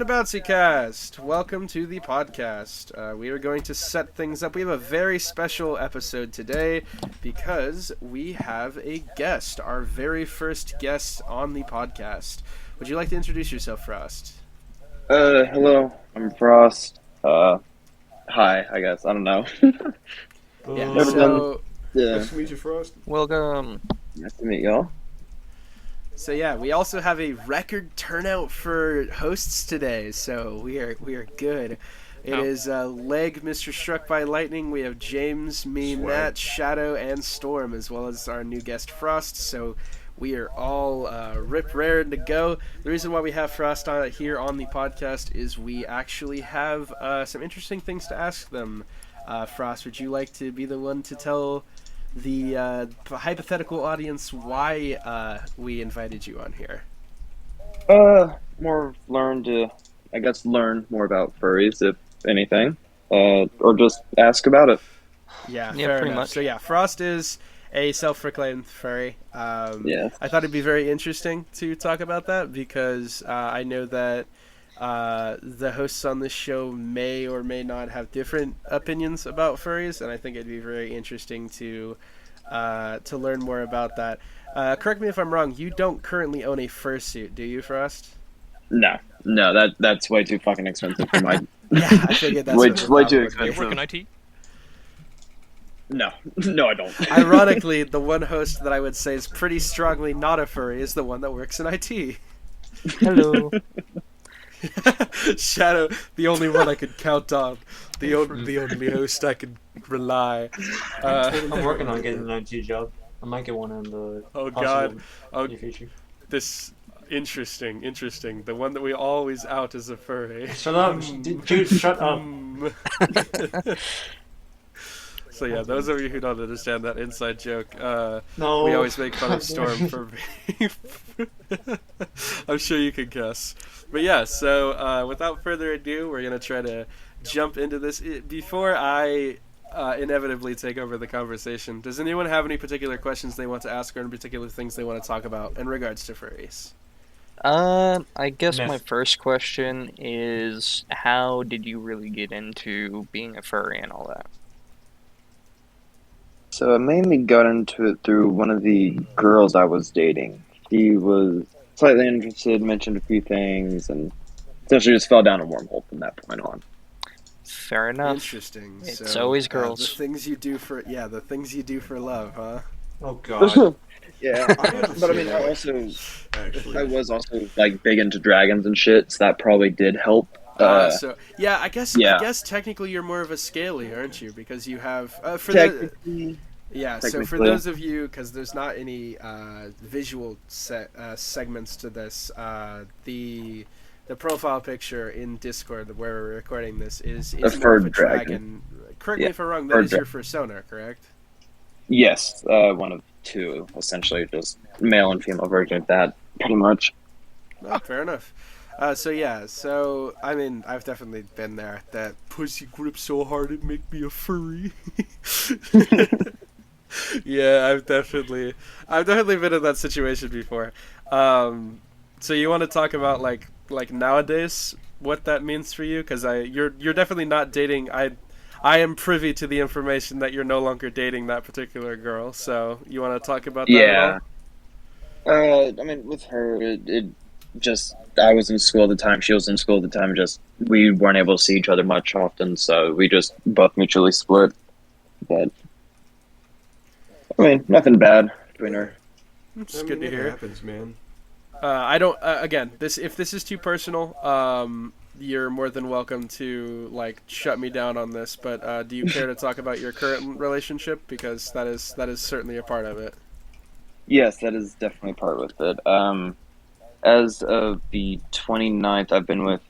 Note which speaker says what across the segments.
Speaker 1: BouncyCast, welcome to the podcast. We are going to set things up. We have a very special episode today because we have a guest, our very first guest on the podcast. Would you like to introduce yourself, Frost?
Speaker 2: Hello, I'm Frost. Hi, I guess. I don't know.
Speaker 1: Yeah,
Speaker 2: Yeah,
Speaker 3: Nice to meet you, Frost.
Speaker 4: Welcome.
Speaker 2: nice to meet y'all.
Speaker 1: So yeah, we also have a record turnout for hosts today, so we are good. It is Leg, Mr. Struck by Lightning. We have James, me,
Speaker 3: Swag.
Speaker 1: Matt, Shadow, and Storm, as well as our new guest Frost. So we are all rip-raring to go. The reason why we have Frost here on the podcast is we actually have some interesting things to ask them. Frost, would you like to be the one to tell the hypothetical audience why we invited you on here?
Speaker 2: More learn more about furries, if anything. Or just ask about it.
Speaker 1: Yeah,
Speaker 4: Yeah,
Speaker 1: fair
Speaker 4: pretty
Speaker 1: enough.
Speaker 4: much.
Speaker 1: So yeah, Frost is a self-proclaimed furry.
Speaker 2: Yeah.
Speaker 1: I thought it'd be very interesting to talk about that because I know that the hosts on this show may or may not have different opinions about furries, and I think it'd be very interesting to learn more about that. Correct me if I'm wrong. You don't currently own a fursuit, do you, Frost?
Speaker 2: No, that's way too fucking expensive for my.
Speaker 1: Yeah, I figured that's
Speaker 2: Way
Speaker 1: what the
Speaker 2: too
Speaker 1: problem would be.
Speaker 2: expensive.
Speaker 4: You work in IT?
Speaker 2: No, I don't.
Speaker 1: Ironically, the one host that I would say is pretty strongly not a furry is the one that works in IT.
Speaker 4: Hello.
Speaker 1: Shadow, the only one I could count on, the only host I could rely.
Speaker 3: I'm working on getting an IT job. I might get one in the
Speaker 1: Oh
Speaker 3: possible
Speaker 1: God, oh
Speaker 3: near future.
Speaker 1: this interesting. The one that we always out as a furry.
Speaker 3: Shut up, dude! Shut up.
Speaker 1: So yeah, those of you who don't understand that inside joke,
Speaker 3: No.
Speaker 1: we always make fun of Storm for being. I'm sure you can guess. But yeah, so without further ado, we're gonna try to jump into this. Before I inevitably take over the conversation, does anyone have any particular questions they want to ask or any particular things they want to talk about in regards to furries?
Speaker 4: I guess my
Speaker 3: Myth.
Speaker 4: first question is, how did you really get into being a furry and all that?
Speaker 2: So I mainly got into it through one of the girls I was dating. She was slightly interested, mentioned a few things, and essentially just fell down a wormhole from that point on.
Speaker 4: Fair enough.
Speaker 1: Interesting.
Speaker 4: It's
Speaker 1: So,
Speaker 4: always
Speaker 1: the
Speaker 4: girls.
Speaker 1: things you do for love, huh?
Speaker 3: Oh God.
Speaker 2: Yeah, but I mean, I
Speaker 3: Actually,
Speaker 2: was also like big into dragons and shit, so that probably did help.
Speaker 1: So yeah, I guess
Speaker 2: yeah.
Speaker 1: technically you're more of a scaly, aren't you? Because you have for the
Speaker 2: Technically,
Speaker 1: yeah. So for
Speaker 2: technically.
Speaker 1: those of you, because there's not any visual segments to this, the profile picture in Discord where we're recording this is
Speaker 2: A
Speaker 1: more of a
Speaker 2: furred
Speaker 1: dragon.
Speaker 2: dragon.
Speaker 1: Correct me
Speaker 2: Yeah,
Speaker 1: if I'm wrong. That
Speaker 2: furred
Speaker 1: is your persona, correct?
Speaker 2: yes, one of two, essentially, just male and female version of that, pretty much.
Speaker 1: No, fair enough. So yeah, so I mean, I've definitely been there. That pussy grips so hard it make me a furry. Yeah, I've definitely been in that situation before. So you want to talk about like nowadays what that means for you? Because you're definitely not dating. I am privy to the information that you're no longer dating that particular girl. So you want to talk about that at all?
Speaker 2: I mean, with her, it just, I was in school at the time, she was in school at the time, just, we weren't able to see each other much often, so we just both mutually split. But, I mean, nothing bad between her.
Speaker 1: It's good to
Speaker 3: it
Speaker 1: hear.
Speaker 3: happens, man.
Speaker 1: I don't. Again, if this is too personal, you're more than welcome to like shut me down on this. But do you care to talk about your current relationship, because that is certainly a part of it.
Speaker 2: Yes, that is definitely part with it. As of the 29th, I've been with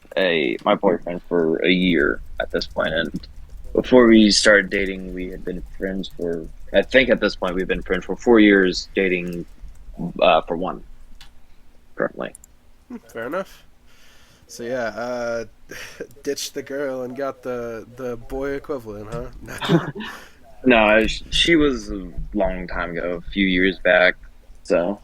Speaker 2: my boyfriend for a year at this point, and before we started dating, we had been friends for, I think at this point, we've been friends for 4 years, dating for one, currently.
Speaker 1: Fair enough. So yeah, ditched the girl and got the boy equivalent, huh?
Speaker 2: No, she was a long time ago, a few years back, so.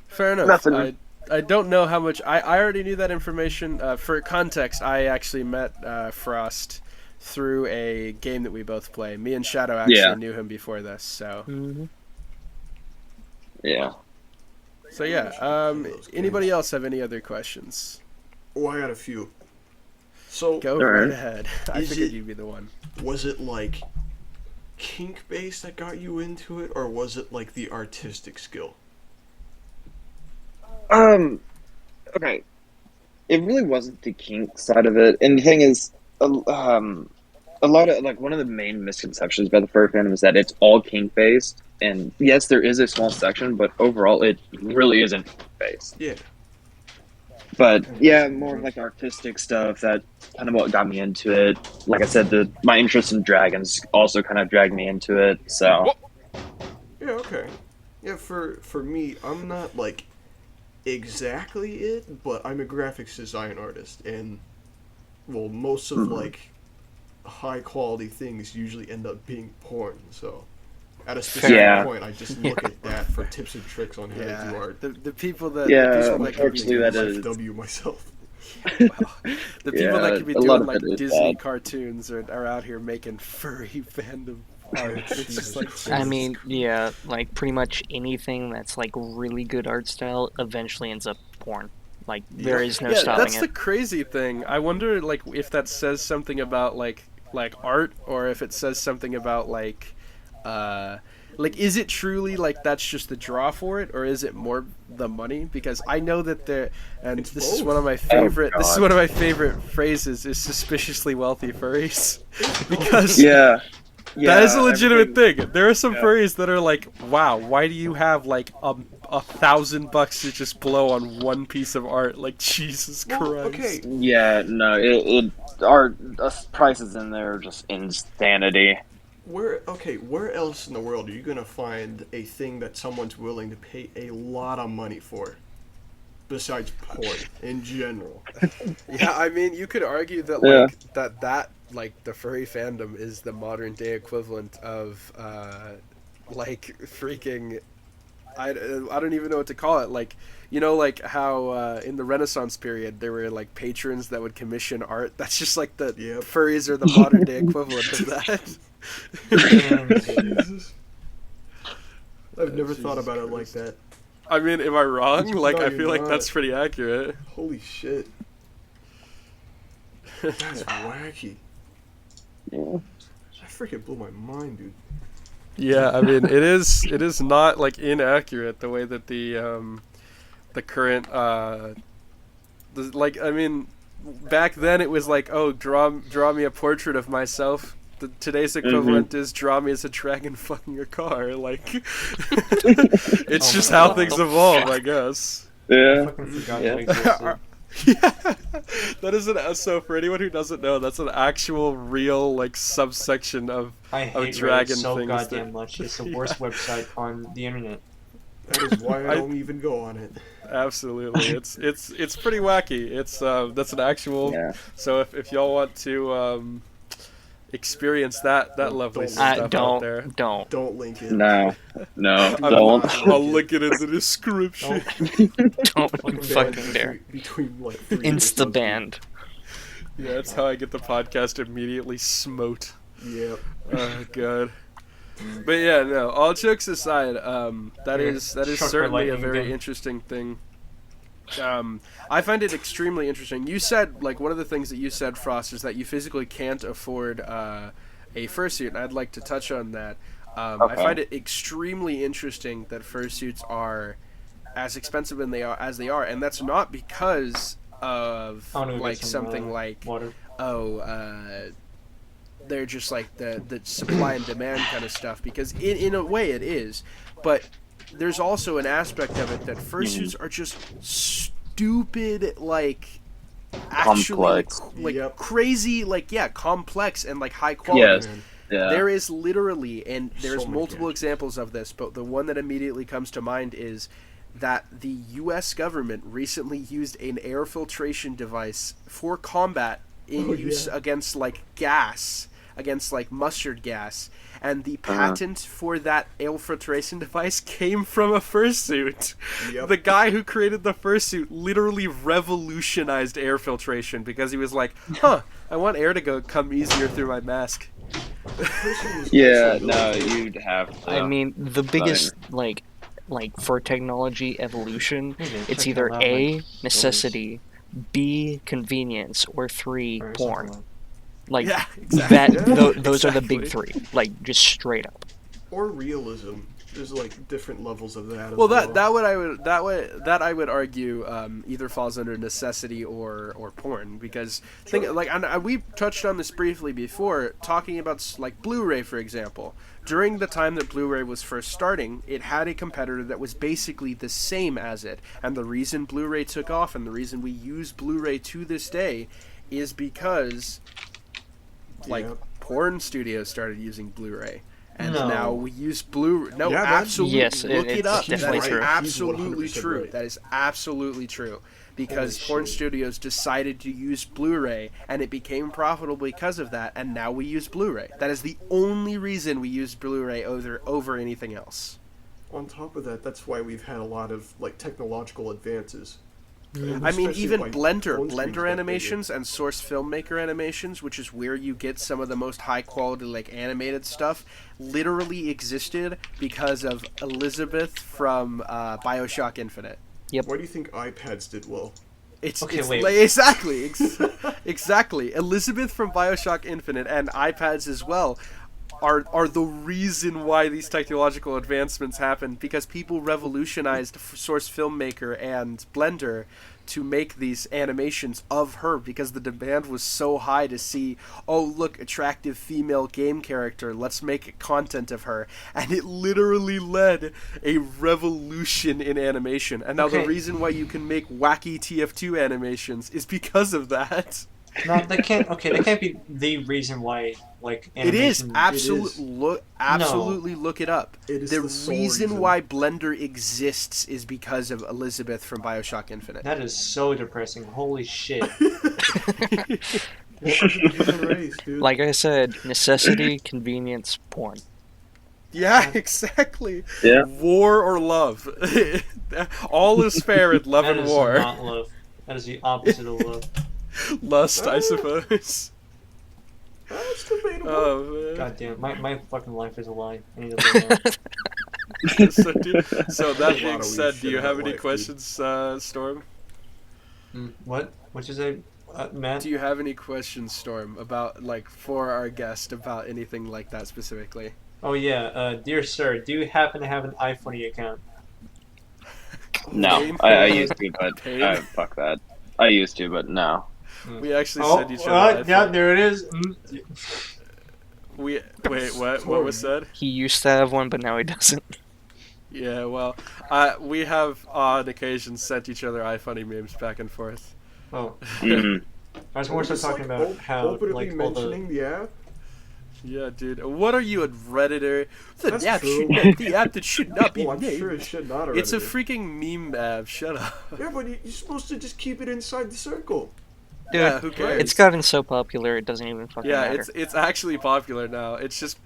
Speaker 1: Fair enough.
Speaker 2: Nothing.
Speaker 1: I don't know how much. I already knew that information. For context, I actually met Frost through a game that we both play. Me and Shadow actually knew him before this. So
Speaker 2: Yeah.
Speaker 1: so yeah. Anybody else have any other questions?
Speaker 5: Oh, I got a few. So
Speaker 1: Go right ahead. I figured you'd be the one.
Speaker 5: Was it like kink based that got you into it, or was it like the artistic skill?
Speaker 2: Okay. It really wasn't the kink side of it, and the thing is, a lot of like one of the main misconceptions about the furry fandom is that it's all kink based, and yes, there is a small section, but overall, it really isn't kink based.
Speaker 5: Yeah.
Speaker 2: But yeah, more of like artistic stuff. That kind of what got me into it. Like I said, my interest in dragons also kind of dragged me into it. So
Speaker 5: Yeah. Okay. Yeah. For me, I'm not like exactly it, but I'm a graphics design artist, and well, most of like high quality things usually end up being porn. So at a specific point, I just look at that for tips and tricks on how to do art.
Speaker 1: The people that
Speaker 2: unfortunately that is
Speaker 5: W myself.
Speaker 1: the people that could be doing like Disney
Speaker 2: bad.
Speaker 1: cartoons are out here making furry fandom art. It's just like
Speaker 4: I mean, yeah, like pretty much anything that's like really good art style eventually ends up porn. Like there is no stopping
Speaker 1: that's
Speaker 4: it.
Speaker 1: the crazy thing. I wonder like if that says something about like art, or if it says something about like is it truly like that's just the draw for it, or is it more the money? Because I know that this is one of my favorite phrases is suspiciously wealthy furries. Because that is a legitimate thing. There are some furries that are like, wow, why do you have like $1,000 to just blow on one piece of art? Like, Jesus Christ.
Speaker 5: Okay.
Speaker 2: Yeah, no, our prices in there are just insanity.
Speaker 5: Where else in the world are you gonna find a thing that someone's willing to pay a lot of money for, besides porn in general?
Speaker 1: Yeah, I mean, you could argue that like that like the furry fandom is the modern day equivalent of like freaking I don't even know what to call it. Like, you know, like how in the Renaissance period there were like patrons that would commission art. That's just like the furries are the modern day equivalent of that.
Speaker 5: Jesus. I've never thought about it like that.
Speaker 1: I mean, am I wrong? Like,
Speaker 5: No,
Speaker 1: I feel
Speaker 5: you're
Speaker 1: like
Speaker 5: not.
Speaker 1: that's pretty accurate.
Speaker 5: Holy shit. That's wacky.
Speaker 2: Yeah.
Speaker 5: That freaking blew my mind, dude.
Speaker 1: Yeah, I mean, it is not like inaccurate the way that the current like, I mean, back then it was like, oh, draw me a portrait of myself. Today's equivalent is draw me as a dragon fucking a car. Like, it's just how things evolve, I guess.
Speaker 3: I fucking forgot that existed.
Speaker 1: Yeah, that is so for anyone who doesn't know, that's an actual real like subsection of
Speaker 3: I hate
Speaker 1: dragon
Speaker 3: Reddit so
Speaker 1: things
Speaker 3: goddamn much. It's the worst website on the internet.
Speaker 5: That is why I don't even go on it.
Speaker 1: Absolutely, it's pretty wacky. It's that's an actual.
Speaker 2: Yeah.
Speaker 1: So if y'all want to experience that lovely stuff out there,
Speaker 5: Don't link it.
Speaker 2: No, don't.
Speaker 1: I'll link it in the description.
Speaker 4: Don't fucking dare.
Speaker 5: Between like 3
Speaker 4: Insta banned.
Speaker 1: Yeah, that's how I get the podcast immediately smote.
Speaker 5: Yep.
Speaker 1: Oh god. But yeah, no. All jokes aside, that is certainly a very interesting thing. I find it extremely interesting. You said, like, one of the things that you said, Frost, is that you physically can't afford a fursuit, and I'd like to touch on that. I find it extremely interesting that fursuits are as expensive as they are, and that's not because of like something like
Speaker 3: water.
Speaker 1: They're just like the supply and demand kind of stuff, because in a way it is, but there's also an aspect of it that fursuits are just stupid, like actually
Speaker 2: complex.
Speaker 1: Crazy, like complex and like high quality.
Speaker 2: Yes. Yeah.
Speaker 1: There is literally, and there's
Speaker 5: So
Speaker 1: multiple
Speaker 5: many
Speaker 1: examples of this, but the one that immediately comes to mind is that the U.S. government recently used an air filtration device for combat in use against like gas against like mustard gas, and the patent for that air filtration device came from a fursuit.
Speaker 5: Yep.
Speaker 1: The guy who created the fursuit literally revolutionized air filtration because he was like, "Huh, I want air to come easier through my mask."
Speaker 2: Yeah, no, you'd have to.
Speaker 4: I mean, the biggest like for technology evolution, it's either A, necessity, B, convenience, or 3, porn. Like
Speaker 1: Yeah, exactly.
Speaker 4: those are the big
Speaker 1: Exactly.
Speaker 4: 3. Like just straight up.
Speaker 5: Or realism. There's like different levels of that.
Speaker 1: Well, that I would argue either falls under necessity or porn, because we touched on this briefly before, talking about like Blu-ray, for example. During the time that Blu-ray was first starting, it had a competitor that was basically the same as it, and the reason Blu-ray took off and the reason we use Blu-ray to this day is because porn studios started using Blu-ray. And now we use Blu-ray. No,
Speaker 5: Yeah,
Speaker 1: absolutely.
Speaker 4: Yes,
Speaker 1: Look it
Speaker 4: it's
Speaker 1: up. That
Speaker 4: definitely
Speaker 1: is
Speaker 4: true.
Speaker 1: absolutely
Speaker 5: He's 100%
Speaker 1: true.
Speaker 5: right.
Speaker 1: That is absolutely true. Because
Speaker 5: Holy
Speaker 1: porn
Speaker 5: shit.
Speaker 1: studios decided to use Blu-ray, and it became profitable because of that, and now we use Blu-ray. That is the only reason we use Blu-ray over anything else.
Speaker 5: On top of that, that's why we've had a lot of like technological advances. And
Speaker 1: I mean,
Speaker 5: especially
Speaker 1: even
Speaker 5: why
Speaker 1: Blender
Speaker 5: phone screens got
Speaker 1: animations and Source Filmmaker animations, which is where you get some of the most high quality like animated stuff, literally existed because of Elizabeth from BioShock Infinite.
Speaker 5: bigger. Why do you think iPads did well?
Speaker 1: Exactly. Exactly. Elizabeth from BioShock Infinite and iPads as well are the reason why these technological advancements happened, because people revolutionized Source Filmmaker and Blender to make these animations of her, because the demand was so high to see, oh look, attractive female game character, let's make content of her, and it literally led a revolution in animation. And now the reason why you can make wacky TF2 animations is because of that.
Speaker 3: No, that can't be the reason why, like,
Speaker 1: It is
Speaker 3: animation...
Speaker 1: absolutely look it up.
Speaker 5: It is
Speaker 1: The
Speaker 5: the sole
Speaker 1: reason
Speaker 5: reason.
Speaker 1: why Blender exists is because of Elizabeth from BioShock Infinite.
Speaker 3: That is so depressing. Holy shit.
Speaker 5: Welcome to the human race, dude.
Speaker 4: Like I said, necessity, convenience, porn.
Speaker 1: Yeah, exactly.
Speaker 2: Yeah.
Speaker 1: War or love. All is fair in love
Speaker 3: That
Speaker 1: and
Speaker 3: is
Speaker 1: war.
Speaker 3: not love. That is the opposite of love.
Speaker 1: Lust, I suppose.
Speaker 5: That's debatable.
Speaker 1: Oh, man.
Speaker 3: God damn, my fucking life is a lie. I need to live now.
Speaker 1: So that
Speaker 5: A lot
Speaker 1: being
Speaker 5: of
Speaker 1: said,
Speaker 5: weird
Speaker 1: do
Speaker 5: shit
Speaker 1: you have
Speaker 5: about
Speaker 1: any
Speaker 5: life,
Speaker 1: questions, Storm?
Speaker 3: What? What'd you say, Matt?
Speaker 1: Do you have any questions, Storm, about, like, for our guest about anything like that specifically?
Speaker 3: Oh yeah, dear sir, do you happen to have an iPhone account?
Speaker 2: No,
Speaker 1: Pain?
Speaker 2: I used to, but
Speaker 1: Pain?
Speaker 2: fuck that. I used to, but no.
Speaker 1: We actually sent each other.
Speaker 3: yeah,
Speaker 1: iPhone.
Speaker 3: there it is.
Speaker 1: Wait, what? What was said?
Speaker 4: He used to have one, but now he doesn't.
Speaker 1: Yeah, well, we have on occasion sent each other iFunny memes back and forth.
Speaker 3: Oh,
Speaker 2: Mhm.
Speaker 3: I was more so
Speaker 5: Just,
Speaker 3: talking
Speaker 5: like,
Speaker 3: about how
Speaker 5: openly
Speaker 3: like all the
Speaker 5: mentioning the app.
Speaker 1: Yeah, dude. What are you, a Redditor?
Speaker 5: That's
Speaker 1: The app,
Speaker 5: true.
Speaker 1: the app that should not be
Speaker 5: Well, I'm
Speaker 1: named.
Speaker 5: sure it should not.
Speaker 1: It's a
Speaker 5: Redditor.
Speaker 1: freaking meme app. Shut up.
Speaker 5: Yeah, but you're supposed to just keep it inside the circle.
Speaker 4: Dude,
Speaker 1: Yeah, who cares?
Speaker 4: it's gotten so popular it doesn't even fucking
Speaker 1: Yeah,
Speaker 4: matter.
Speaker 1: it's actually popular now. It's just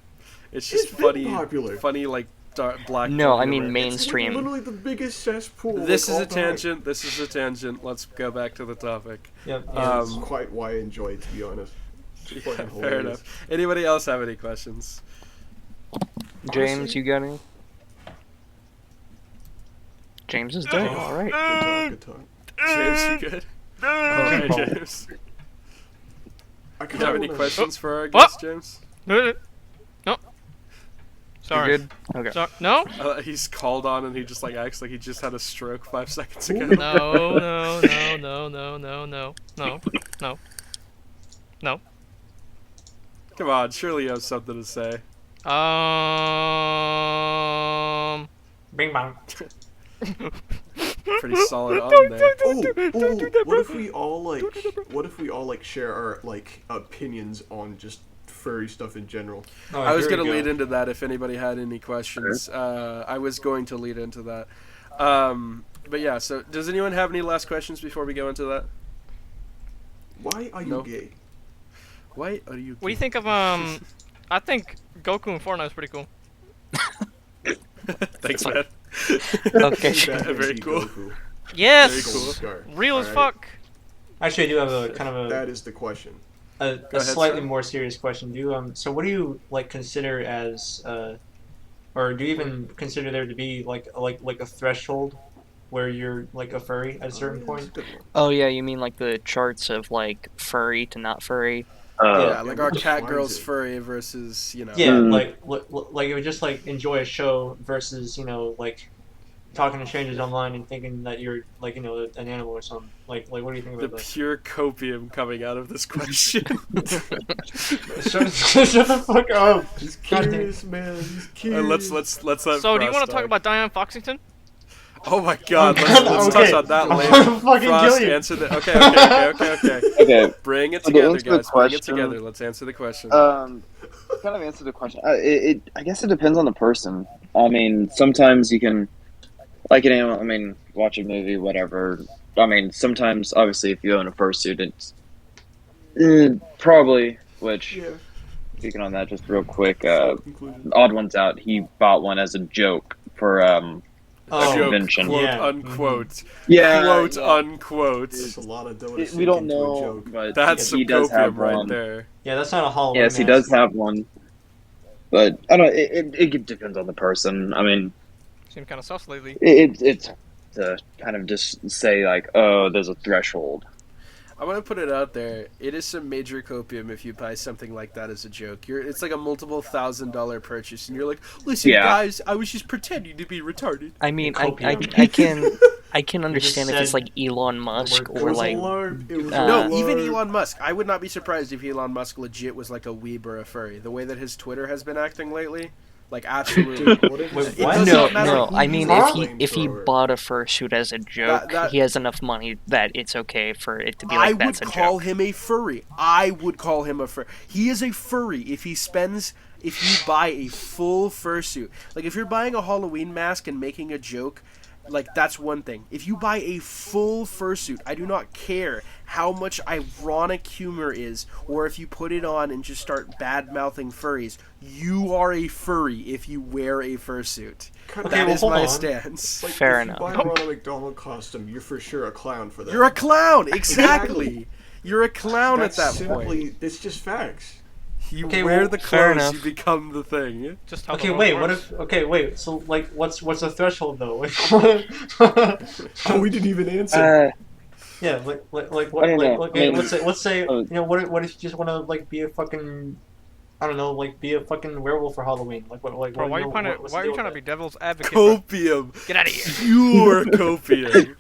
Speaker 5: It's
Speaker 1: funny,
Speaker 5: been popular.
Speaker 1: funny like black.
Speaker 4: No, I
Speaker 1: vulgar
Speaker 4: mean
Speaker 1: rap.
Speaker 4: mainstream.
Speaker 5: It's literally the biggest cesspool.
Speaker 1: This
Speaker 5: like,
Speaker 1: is a
Speaker 5: all time.
Speaker 1: tangent. This is a tangent. Let's go back to the topic.
Speaker 3: yep.
Speaker 5: That's
Speaker 1: Um,
Speaker 5: quite why I enjoy it, to be honest. It's
Speaker 1: Yeah,
Speaker 5: fucking
Speaker 1: fair
Speaker 5: hilarious.
Speaker 1: enough. Anybody else have any questions?
Speaker 4: James,
Speaker 5: honestly-
Speaker 4: you got any? James is dead. All right.
Speaker 5: Good talk.
Speaker 1: James, you good? Alright, James.
Speaker 5: I
Speaker 1: Do you have any
Speaker 5: wanna-
Speaker 1: questions for our
Speaker 6: What?
Speaker 1: guest, James?
Speaker 6: No.
Speaker 4: You
Speaker 6: Sorry.
Speaker 4: good? Okay.
Speaker 6: No.
Speaker 1: He's called on and he just like acts like he just had a stroke 5 seconds ago.
Speaker 6: No.
Speaker 1: Come on, surely you have something to say.
Speaker 3: Bing bong.
Speaker 1: Pretty solid on there.
Speaker 5: What if we all like share our like opinions on just furry stuff in general?
Speaker 3: Oh,
Speaker 1: I was
Speaker 3: here
Speaker 1: going
Speaker 3: we
Speaker 1: to
Speaker 3: go.
Speaker 1: lead into that if anybody had any questions. I was going to lead into that. But yeah, so does anyone have any last questions before we go into that?
Speaker 5: Why are you
Speaker 1: No.
Speaker 5: gay?
Speaker 1: What are you?
Speaker 6: What do you think of I think Goku in Fortnite is pretty cool.
Speaker 1: Thanks, man.
Speaker 4: Okay.
Speaker 1: Very cool.
Speaker 6: Yes.
Speaker 1: Very cool.
Speaker 5: Scar.
Speaker 6: Real as
Speaker 5: Alright.
Speaker 6: fuck.
Speaker 3: Actually, I do have a kind of
Speaker 5: That is the question.
Speaker 3: a
Speaker 1: ahead,
Speaker 3: slightly
Speaker 1: sir.
Speaker 3: more serious question. So what do you like consider as or do you even consider there to be like a threshold where you're like a furry at a certain
Speaker 5: That's
Speaker 3: point?
Speaker 5: a good one.
Speaker 4: Oh yeah, you mean like the charts of like furry to not furry?
Speaker 1: Yeah, like
Speaker 5: what
Speaker 1: our cat
Speaker 5: defines
Speaker 1: girl's
Speaker 5: it?
Speaker 1: furry versus
Speaker 3: Yeah,
Speaker 2: Mm.
Speaker 3: like it would just like enjoy a show versus like talking to strangers online and thinking that you're like an animal or something. Like what do you think
Speaker 1: the
Speaker 3: about that?
Speaker 1: pure copium coming out of this question.
Speaker 3: Shut the fuck up.
Speaker 5: He's
Speaker 3: God damn.
Speaker 5: curious, man. He's curious.
Speaker 1: let's let
Speaker 6: So do you
Speaker 1: Frost
Speaker 6: want to talk about Diane Foxington?
Speaker 1: Oh my god,
Speaker 3: Oh,
Speaker 1: let's
Speaker 3: God,
Speaker 1: touch
Speaker 3: okay.
Speaker 1: on that
Speaker 3: I'm
Speaker 1: later.
Speaker 3: gonna fucking
Speaker 1: Frost,
Speaker 3: kill you.
Speaker 1: answer the. Okay.
Speaker 2: Okay.
Speaker 1: Bring it
Speaker 2: To
Speaker 1: together,
Speaker 2: answer the
Speaker 1: guys. Bring it
Speaker 2: question-
Speaker 1: together. Let's answer the question.
Speaker 2: Kind of answer the question. I guess it depends on the person. I mean, sometimes you can, like an animal. I mean, watch a movie, whatever. I mean, sometimes, obviously, if you own a fursuit, it's probably. Which,
Speaker 5: Yeah.
Speaker 2: speaking on that, just real quick,
Speaker 5: Conclusion.
Speaker 2: Odd One's Out. He bought one as a joke for
Speaker 1: A
Speaker 3: Oh,
Speaker 1: joke,
Speaker 2: convention.
Speaker 1: quote
Speaker 3: Yeah.
Speaker 1: unquote.
Speaker 2: Yeah,
Speaker 1: Quote
Speaker 2: yeah.
Speaker 1: unquote.
Speaker 5: There's a lot of dough
Speaker 2: We don't
Speaker 5: into a
Speaker 2: know,
Speaker 5: joke.
Speaker 2: but
Speaker 1: That's some
Speaker 2: he does have
Speaker 1: copium right
Speaker 2: one.
Speaker 1: there.
Speaker 3: yeah, that's not a Halloween.
Speaker 2: Yes, he
Speaker 3: mask.
Speaker 2: does have one. But I don't. It depends on the person. I mean,
Speaker 6: Seemed kind of sus lately.
Speaker 2: it's to kind of just say like, oh, there's a threshold.
Speaker 1: I want to put it out there. It is some major copium if you buy something like that as a joke. It's like a multiple $1,000 purchase, and you're like, "Listen,
Speaker 2: Yeah.
Speaker 1: guys, I was just pretending to be retarded."
Speaker 4: I mean, I
Speaker 3: Copium.
Speaker 4: I can understand if it's
Speaker 3: said
Speaker 4: like Elon Musk
Speaker 3: word
Speaker 5: It
Speaker 4: or
Speaker 5: was
Speaker 4: like
Speaker 5: a LARP. It was
Speaker 4: Uh,
Speaker 5: a
Speaker 1: No,
Speaker 5: LARP.
Speaker 1: even Elon Musk. I would not be surprised if Elon Musk legit was like a weeb or a furry. The way that his Twitter has been acting lately, like absolutely.
Speaker 5: What if
Speaker 3: Wait,
Speaker 5: it's-
Speaker 3: what?
Speaker 5: it does
Speaker 4: no,
Speaker 5: not matter
Speaker 4: no.
Speaker 5: who
Speaker 4: I mean,
Speaker 5: you
Speaker 4: if he
Speaker 5: flamethrower.
Speaker 4: bought a fursuit as a joke,
Speaker 1: that-
Speaker 4: he has enough money that it's okay for it to be
Speaker 1: I
Speaker 4: like
Speaker 1: would
Speaker 4: that's a
Speaker 1: call
Speaker 4: joke.
Speaker 1: him a furry. I would call him a furry. He is a furry if if you buy a full fursuit. Like if you're buying a Halloween mask and making a joke, like that's one thing. If you buy a full fursuit, I do not care how much ironic humor is, or if you put it on and just start bad mouthing furries. You are a furry if you wear a fursuit.
Speaker 5: Kinda
Speaker 1: That
Speaker 3: well,
Speaker 1: is
Speaker 3: hold
Speaker 1: my
Speaker 3: on.
Speaker 1: stance.
Speaker 5: like,
Speaker 4: Fair
Speaker 5: if
Speaker 4: enough.
Speaker 5: You buy a Ronald McDonald costume, you're for sure a clown for that.
Speaker 1: You're a clown, exactly. You're a clown
Speaker 5: That's
Speaker 1: at that
Speaker 5: simply,
Speaker 1: point.
Speaker 5: it's just facts.
Speaker 1: You
Speaker 3: Okay,
Speaker 1: wear
Speaker 3: well,
Speaker 1: the
Speaker 4: fair
Speaker 1: clothes,
Speaker 4: enough.
Speaker 1: you become the thing.
Speaker 6: Just how
Speaker 3: Okay,
Speaker 6: the world
Speaker 3: wait. What
Speaker 6: works.
Speaker 3: if? Okay, wait. So, like, what's the threshold though? Like,
Speaker 5: Oh, we didn't even answer.
Speaker 3: yeah, like what?
Speaker 2: I don't know.
Speaker 3: Okay,
Speaker 2: I mean,
Speaker 3: let's say
Speaker 2: uh,
Speaker 3: what if you just want to like be a fucking, I don't know, like be a fucking werewolf for Halloween? Like what?
Speaker 6: Bro, why are you trying to
Speaker 3: what's
Speaker 6: why are
Speaker 3: the
Speaker 6: you
Speaker 3: deal
Speaker 6: trying to
Speaker 3: with
Speaker 6: be devil's advocate? Bro?
Speaker 1: Copium.
Speaker 6: Get out of here.
Speaker 1: Pure copium.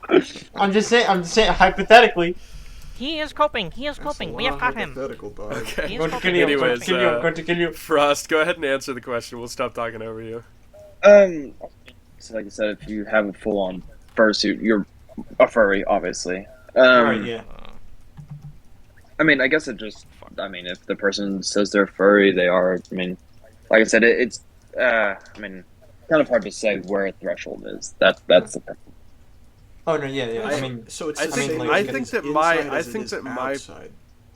Speaker 3: that? I'm just saying hypothetically.
Speaker 6: He is coping. He is
Speaker 5: That's a
Speaker 6: coping. We
Speaker 5: lot
Speaker 6: have got him.
Speaker 5: hypothetical, dog.
Speaker 1: Okay.
Speaker 6: He is
Speaker 3: Going to
Speaker 6: coping.
Speaker 3: kill you.
Speaker 1: Anyways,
Speaker 3: Going to kill you. Going to kill you.
Speaker 1: Frost, go ahead and answer the question. We'll stop talking over you.
Speaker 2: So like I said, if you have a full-on fursuit, you're a furry, obviously.
Speaker 3: Right. Yeah.
Speaker 2: I mean, I guess it just. I mean, if the person says they're furry, they are. I mean, like I said, it's. I mean, kind of hard to say where a threshold is. That's the problem.
Speaker 3: Oh no. Yeah. I mean,
Speaker 5: so it's
Speaker 1: I
Speaker 5: the
Speaker 1: think-
Speaker 5: same
Speaker 1: I
Speaker 5: as
Speaker 1: think
Speaker 5: it's
Speaker 1: that my-
Speaker 5: inside
Speaker 1: I
Speaker 5: as it
Speaker 1: think
Speaker 5: is
Speaker 1: that my-
Speaker 5: outside.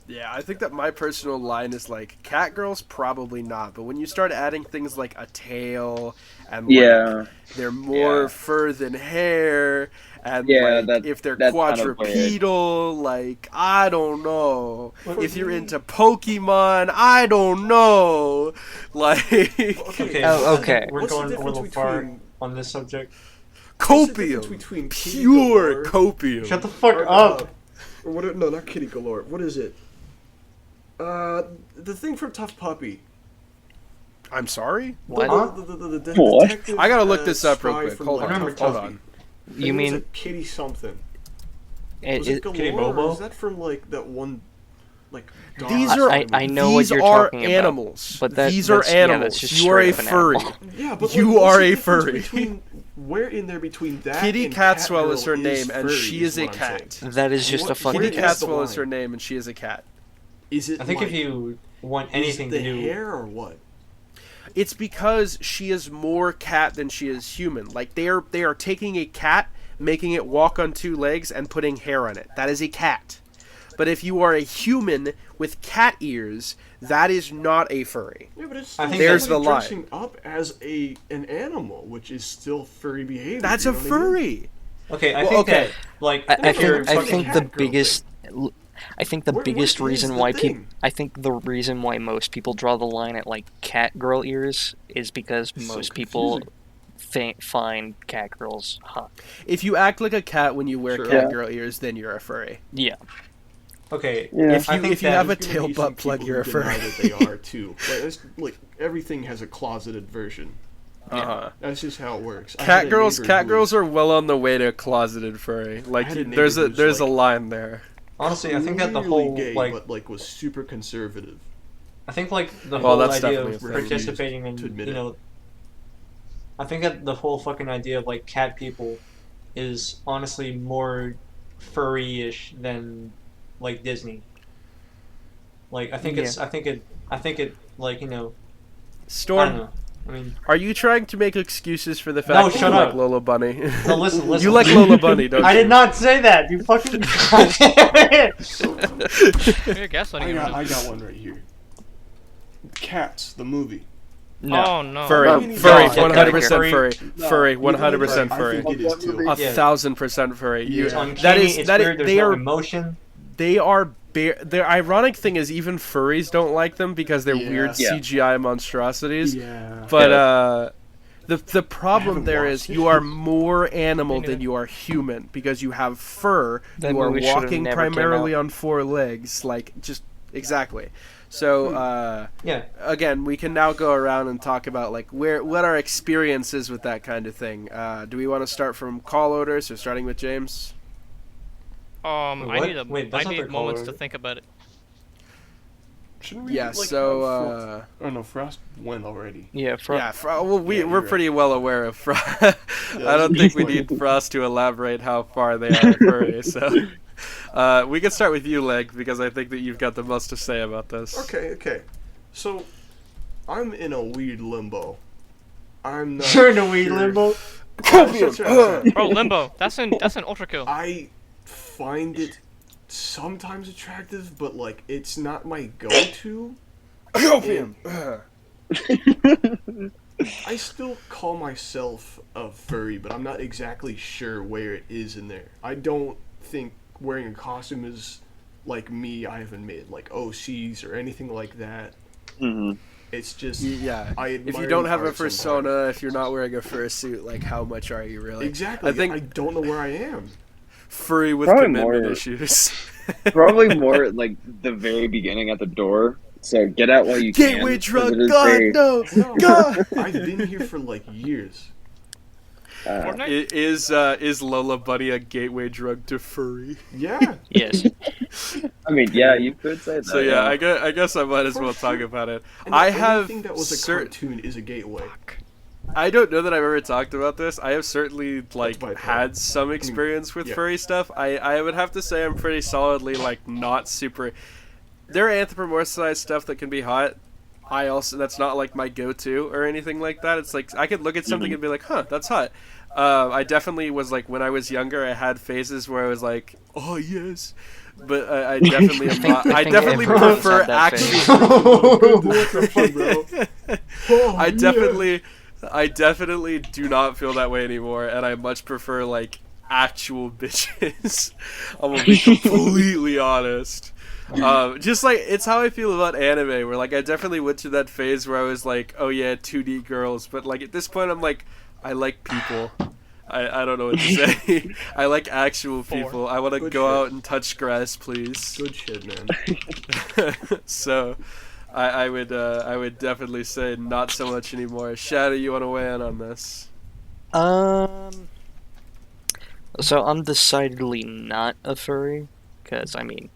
Speaker 1: Yeah, I think that my personal line is like cat girls probably not, but when you start adding things like a tail and like,
Speaker 2: Yeah.
Speaker 1: they're more
Speaker 2: Yeah.
Speaker 1: fur than hair, and
Speaker 2: Yeah,
Speaker 1: like if they're
Speaker 2: that's kind of weird.
Speaker 1: quadrupedal, like I don't know.
Speaker 3: What-
Speaker 1: If you're into Pokemon, I don't know. Like
Speaker 3: okay.
Speaker 4: Oh,
Speaker 3: I think
Speaker 4: okay.
Speaker 3: We're
Speaker 5: What's the
Speaker 3: going a
Speaker 5: difference
Speaker 3: little far
Speaker 5: between-
Speaker 3: on this subject.
Speaker 5: What's the difference
Speaker 1: copium,
Speaker 5: between kitty
Speaker 1: pure
Speaker 5: galore
Speaker 1: copium.
Speaker 3: Shut the fuck
Speaker 5: or,
Speaker 3: up.
Speaker 5: Or what? No, not kitty galore. What is it? The thing from Tough Puppy.
Speaker 1: I'm sorry.
Speaker 4: What?
Speaker 3: Huh?
Speaker 5: The
Speaker 2: What?
Speaker 5: detective,
Speaker 1: I gotta look this up real
Speaker 5: spy
Speaker 1: quick.
Speaker 5: from,
Speaker 1: Hold
Speaker 5: like,
Speaker 1: on.
Speaker 3: remember
Speaker 5: Tough
Speaker 1: Hold
Speaker 5: Puppy.
Speaker 1: on.
Speaker 5: I think
Speaker 4: You
Speaker 5: it was
Speaker 4: mean
Speaker 5: a kitty something?
Speaker 4: it,
Speaker 5: Was it
Speaker 4: it,
Speaker 5: galore?
Speaker 3: Kitty
Speaker 5: Or
Speaker 3: Bobo?
Speaker 5: is that from like that one, like? Dog
Speaker 1: These
Speaker 5: or
Speaker 1: are
Speaker 4: I
Speaker 5: something?
Speaker 4: know what
Speaker 1: these
Speaker 4: you're
Speaker 1: are
Speaker 4: talking about,
Speaker 1: animals.
Speaker 4: but that-
Speaker 1: These are
Speaker 4: that's- yeah,
Speaker 1: animals.
Speaker 4: that's just
Speaker 1: You are a
Speaker 4: straight up an
Speaker 1: furry.
Speaker 4: animal.
Speaker 5: Yeah, but
Speaker 1: You
Speaker 5: like, what's
Speaker 1: are
Speaker 5: the
Speaker 1: a
Speaker 5: difference
Speaker 1: furry.
Speaker 5: Between, where in there between that
Speaker 1: Kitty
Speaker 5: and
Speaker 1: Catswell is
Speaker 5: Catgirl
Speaker 1: her name, and
Speaker 5: furry
Speaker 1: she is a
Speaker 5: what I'm
Speaker 1: cat.
Speaker 5: saying.
Speaker 4: that is just
Speaker 5: What-
Speaker 4: a fucking.
Speaker 1: Kitty
Speaker 5: Where is the
Speaker 1: Catswell is her
Speaker 5: line?
Speaker 1: name, and she is a cat.
Speaker 5: Is it?
Speaker 3: I think
Speaker 5: like,
Speaker 3: if you want
Speaker 5: is
Speaker 3: anything
Speaker 5: it the
Speaker 3: to do,
Speaker 5: hair or what?
Speaker 1: It's because she is more cat than she is human. Like they are taking a cat, making it walk on two legs, and putting hair on it. That is a cat. But if you are a human with cat ears, that is not a furry.
Speaker 5: Yeah, but it's
Speaker 3: I
Speaker 5: still
Speaker 3: think
Speaker 1: There's
Speaker 5: somebody
Speaker 1: the line.
Speaker 5: dressing up as an animal, which is still furry behavior.
Speaker 1: That's
Speaker 5: you
Speaker 1: a
Speaker 5: know what I mean?
Speaker 1: furry.
Speaker 3: Okay, I
Speaker 1: Well,
Speaker 3: think
Speaker 1: okay.
Speaker 3: that like
Speaker 4: I
Speaker 3: if you're
Speaker 4: think I
Speaker 5: fucking
Speaker 4: think
Speaker 5: cat
Speaker 4: the
Speaker 5: girl
Speaker 4: biggest I think the
Speaker 5: What
Speaker 4: biggest
Speaker 5: is
Speaker 4: reason
Speaker 5: the
Speaker 4: why people
Speaker 5: thing?
Speaker 4: I think the reason why most people draw the line at like cat girl ears is because
Speaker 5: It's so
Speaker 4: most people
Speaker 5: confusing.
Speaker 4: find cat girls hot.
Speaker 1: If you act like a cat when you wear
Speaker 5: Sure.
Speaker 1: cat
Speaker 2: Yeah.
Speaker 1: girl ears, then you're a furry.
Speaker 4: Yeah.
Speaker 3: okay.
Speaker 2: Yeah.
Speaker 1: If
Speaker 3: I
Speaker 1: you
Speaker 3: think
Speaker 1: if you
Speaker 3: that
Speaker 1: have a
Speaker 5: There's gonna
Speaker 1: tail
Speaker 5: be some
Speaker 1: butt plug,
Speaker 5: people
Speaker 1: you're a
Speaker 5: who deny
Speaker 1: furry.
Speaker 5: that they are too. Like everything has a closeted version.
Speaker 1: Uh-huh.
Speaker 5: That's just how it works. I had
Speaker 1: Cat
Speaker 5: a
Speaker 1: girls,
Speaker 5: neighbor
Speaker 1: cat
Speaker 5: who
Speaker 1: girls
Speaker 5: was-
Speaker 1: are well on the way to closeted furry. Like
Speaker 5: had a neighbor
Speaker 1: there's a
Speaker 5: who's,
Speaker 1: there's a
Speaker 5: like,
Speaker 1: line there.
Speaker 3: Honestly, I think that the
Speaker 5: really
Speaker 3: whole
Speaker 5: gay,
Speaker 3: like
Speaker 5: but like was super conservative.
Speaker 3: I think like the
Speaker 1: Well,
Speaker 3: whole
Speaker 1: that's
Speaker 3: idea
Speaker 1: definitely
Speaker 3: of
Speaker 1: a thing.
Speaker 3: participating in
Speaker 5: To admit
Speaker 3: you
Speaker 5: it.
Speaker 3: know I think that the whole fucking idea of like cat people is honestly more furry-ish than like Disney. Like I think
Speaker 4: Yeah.
Speaker 3: it's I think it like I don't
Speaker 1: Storm,
Speaker 3: know. I mean,
Speaker 1: are you trying to make excuses for the fact
Speaker 3: No,
Speaker 1: that
Speaker 3: shut
Speaker 1: you like
Speaker 3: up.
Speaker 1: Lola Bunny?
Speaker 3: no, listen.
Speaker 1: You like Lola Bunny, don't you?
Speaker 3: I did not say that. You fucking.
Speaker 6: You're gaslighting
Speaker 5: I
Speaker 6: everyone.
Speaker 5: got one right here. Cats, the movie.
Speaker 4: No.
Speaker 6: Oh no.
Speaker 1: Furry,
Speaker 2: Oh,
Speaker 1: furry,
Speaker 2: God.
Speaker 1: 100% furry,
Speaker 2: No.
Speaker 1: furry,
Speaker 5: You know what?
Speaker 1: 100%
Speaker 5: I
Speaker 1: furry,
Speaker 5: think it is too.
Speaker 3: Yeah.
Speaker 1: 1,000% furry. You,
Speaker 5: Yeah.
Speaker 3: Uncanny,
Speaker 1: that is
Speaker 3: it's
Speaker 1: that
Speaker 3: weird.
Speaker 1: is,
Speaker 3: There's
Speaker 1: they
Speaker 3: no
Speaker 1: are
Speaker 3: emotion.
Speaker 1: they are the ironic thing is even furries don't like them because they're
Speaker 5: Yeah.
Speaker 1: weird
Speaker 2: Yeah.
Speaker 1: CGI monstrosities.
Speaker 5: Yeah.
Speaker 1: But the problem
Speaker 5: haven't
Speaker 1: there
Speaker 5: watched
Speaker 1: is
Speaker 5: it.
Speaker 1: you are more animal
Speaker 6: Me
Speaker 1: than
Speaker 6: neither.
Speaker 1: you are human because you have fur.
Speaker 4: That
Speaker 1: You are
Speaker 4: movie should've
Speaker 1: walking
Speaker 4: never came
Speaker 1: primarily
Speaker 4: out.
Speaker 1: on four legs, like just exactly. So
Speaker 3: Yeah.
Speaker 1: again, we can now go around and talk about like what our experience is with that kind of thing. Do we want to start from call orders, so starting with James?
Speaker 6: I
Speaker 3: What?
Speaker 6: need
Speaker 3: Wait, that's not their
Speaker 6: need moments to
Speaker 3: color.
Speaker 6: think about it.
Speaker 5: Shouldn't we
Speaker 1: Yeah.
Speaker 5: like
Speaker 1: So
Speaker 5: have Frost? Oh no, Frost went already.
Speaker 4: Yeah,
Speaker 1: yeah, well,
Speaker 5: Yeah,
Speaker 1: we're
Speaker 5: you're right.
Speaker 1: pretty well aware of Frost. I don't think we need Frost to elaborate how far they are furry. So we can start with you, Leg, because I think that you've got the most to say about this.
Speaker 5: Okay. So, I'm in a weird limbo. I'm not.
Speaker 3: You're in a weird
Speaker 5: sure-
Speaker 3: limbo.
Speaker 5: That's right.
Speaker 6: Bro, Limbo. That's an ultra kill.
Speaker 5: I find it sometimes attractive, but like it's not my go-to.
Speaker 1: Opium.
Speaker 5: I still call myself a furry, but I'm not exactly sure where it is in there. I don't think wearing a costume is like me. I haven't made like OCs or anything like that.
Speaker 2: hmm
Speaker 5: It's just
Speaker 1: Yeah.
Speaker 5: I
Speaker 1: If
Speaker 5: admire
Speaker 1: you don't
Speaker 5: the
Speaker 1: have a
Speaker 5: art
Speaker 1: persona,
Speaker 5: sometimes.
Speaker 1: if you're not wearing a fursuit, like how much are you really?
Speaker 5: Exactly.
Speaker 1: I think
Speaker 5: I don't know where I am.
Speaker 1: furry with
Speaker 2: Probably
Speaker 1: commitment
Speaker 2: more-
Speaker 1: issues.
Speaker 2: Probably more like the very beginning at the door. So get out while you can.
Speaker 1: Gateway
Speaker 2: 'cause
Speaker 1: drug.
Speaker 2: it is
Speaker 1: God
Speaker 2: very-
Speaker 1: no.
Speaker 5: No,
Speaker 1: God.
Speaker 5: I've been here for like years.
Speaker 6: Fortnite?
Speaker 1: Is Lola Bunny a gateway drug to furry?
Speaker 5: Yeah.
Speaker 4: Yes.
Speaker 2: I mean, yeah, you could say that.
Speaker 1: So yeah, I guess I might as well talk about it.
Speaker 5: And
Speaker 1: I have
Speaker 5: anything that was a cartoon is a gateway.
Speaker 1: I don't know that I've ever talked about this. I have certainly like
Speaker 5: bipolar.
Speaker 1: had some experience with
Speaker 5: yeah.
Speaker 1: furry stuff. I would have to say I'm pretty solidly like not super. There are anthropomorphized stuff that can be hot. That's not like my go-to or anything like that. It's like I could look at something and be like, huh, that's hot. I definitely was like when I was younger, I had phases where I was like, oh yes, but I definitely am not. I
Speaker 4: think
Speaker 1: definitely
Speaker 4: everyone's
Speaker 1: prefer
Speaker 4: had that
Speaker 1: actual. I definitely do not feel that way anymore, and I much prefer like actual bitches. I'm gonna be completely honest. Just like it's how I feel about anime, where like I definitely went through that phase where I was like, oh yeah, 2D girls, but like at this point I'm like, I like people. I don't know what to say. I like actual people. I want to
Speaker 5: Good
Speaker 1: go
Speaker 5: shit.
Speaker 1: out and touch grass, please.
Speaker 5: Good shit, man.
Speaker 1: So, I would definitely say not so much anymore. Shadow, you want to weigh in on this?
Speaker 4: So I'm decidedly not a furry, because I mean,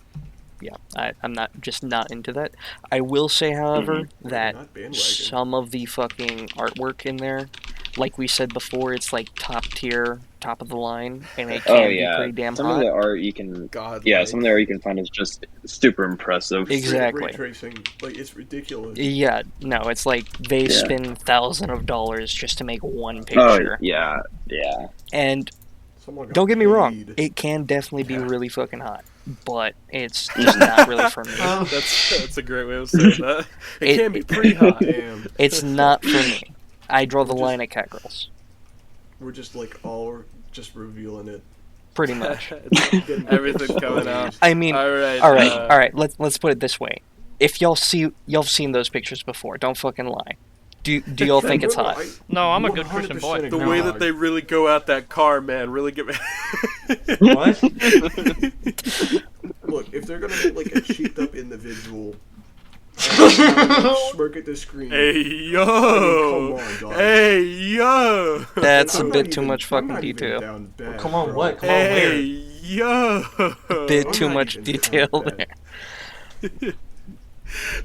Speaker 4: yeah, I'm not into that. I will say, however, that
Speaker 5: Not bandwagon.
Speaker 4: some of the fucking artwork in there, like we said before, it's like top tier, top of the line, and it can
Speaker 2: Oh
Speaker 4: be
Speaker 2: yeah,
Speaker 4: pretty damn
Speaker 2: some
Speaker 4: hot.
Speaker 2: of the art you can.
Speaker 1: God.
Speaker 2: Yeah, some of the art you can find is just super impressive.
Speaker 4: Exactly.
Speaker 5: Ray tracing, like it's ridiculous.
Speaker 4: Yeah, no, it's like they
Speaker 2: Yeah.
Speaker 4: spend thousands of dollars just to make one
Speaker 2: Oh
Speaker 4: picture.
Speaker 2: yeah.
Speaker 4: And
Speaker 5: Someone got
Speaker 4: don't get me wrong,
Speaker 5: paid.
Speaker 4: it can definitely be
Speaker 5: Yeah.
Speaker 4: really fucking hot. but it's just not really for me.
Speaker 1: That's a great way of saying that. It can be pretty hot.
Speaker 5: Damn.
Speaker 4: It's not for me. I draw the line at cat girls.
Speaker 5: We're just like all just revealing it.
Speaker 4: Pretty much.
Speaker 1: Everything's coming out.
Speaker 4: I mean,
Speaker 1: all right.
Speaker 4: all right. Let's put it this way. If y'all seen those pictures before, don't fucking lie. Do y'all think it's hot?
Speaker 6: No, I'm a good Christian boy.
Speaker 1: The way that they really go at that car, man, really get me.
Speaker 3: What?
Speaker 5: Look, if they're gonna get like a cheeked up individual, smirk at the screen.
Speaker 1: Hey yo!
Speaker 5: Come on, dog.
Speaker 1: Hey yo!
Speaker 4: That's a
Speaker 5: I'm
Speaker 4: bit
Speaker 5: not
Speaker 4: too
Speaker 5: even-
Speaker 4: much
Speaker 5: I'm
Speaker 4: fucking
Speaker 5: not even
Speaker 4: detail.
Speaker 5: down bad,
Speaker 3: Come on,
Speaker 5: bro.
Speaker 3: what? Come on,
Speaker 1: Hey
Speaker 3: where?
Speaker 1: yo!
Speaker 4: Bit
Speaker 5: I'm
Speaker 4: too
Speaker 5: not
Speaker 4: much
Speaker 5: even
Speaker 4: detail
Speaker 5: down
Speaker 4: there.
Speaker 5: bad.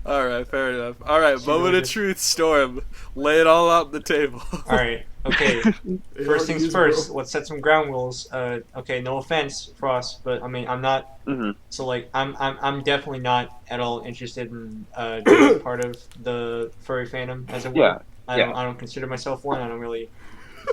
Speaker 1: All right, fair enough. All right, moment of truth, Storm. Lay it all out on the table.
Speaker 3: Alright, okay.
Speaker 5: It
Speaker 3: First
Speaker 5: already
Speaker 3: things
Speaker 5: is,
Speaker 3: first,
Speaker 5: bro.
Speaker 3: let's set some ground rules. Okay, no offense, Frost, but I mean, I'm not. So like, I'm definitely not at all interested in being part of the furry fandom as it were.
Speaker 2: Yeah,
Speaker 3: I don't consider myself one. I don't really.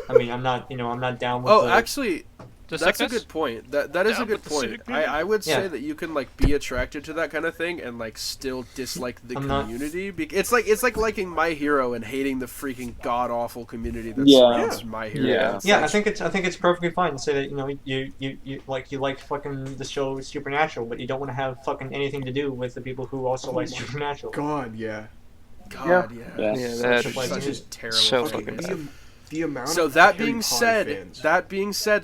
Speaker 3: I mean, I'm not. I'm not down with.
Speaker 1: Oh,
Speaker 3: the,
Speaker 1: actually,
Speaker 6: The
Speaker 1: that's a
Speaker 6: sickness?
Speaker 1: good point. That is
Speaker 6: Yeah,
Speaker 1: a good
Speaker 6: but the
Speaker 1: point.
Speaker 6: sickness.
Speaker 1: I would
Speaker 3: Yeah.
Speaker 1: say that you can like be attracted to that kind of thing and like still dislike the
Speaker 3: I'm not-
Speaker 1: community. It's like liking My Hero and hating the freaking god awful community that
Speaker 2: Yeah.
Speaker 1: surrounds My Hero.
Speaker 2: Yeah.
Speaker 1: It's
Speaker 3: Yeah,
Speaker 1: like-
Speaker 3: I think it's perfectly fine to say that you like fucking the show Supernatural, but you don't want to have fucking anything to do with the people who also like Supernatural.
Speaker 5: God, yeah.
Speaker 1: God, yeah.
Speaker 4: Yeah,
Speaker 5: Such
Speaker 4: that
Speaker 5: a-
Speaker 3: like-
Speaker 1: Such a
Speaker 5: just
Speaker 1: terrible.
Speaker 4: so
Speaker 1: fucking
Speaker 4: fucking
Speaker 1: bad.
Speaker 4: bad.
Speaker 5: The amount
Speaker 1: So
Speaker 5: of
Speaker 1: that
Speaker 5: Harry
Speaker 1: being
Speaker 5: Potter
Speaker 1: said,
Speaker 5: fans.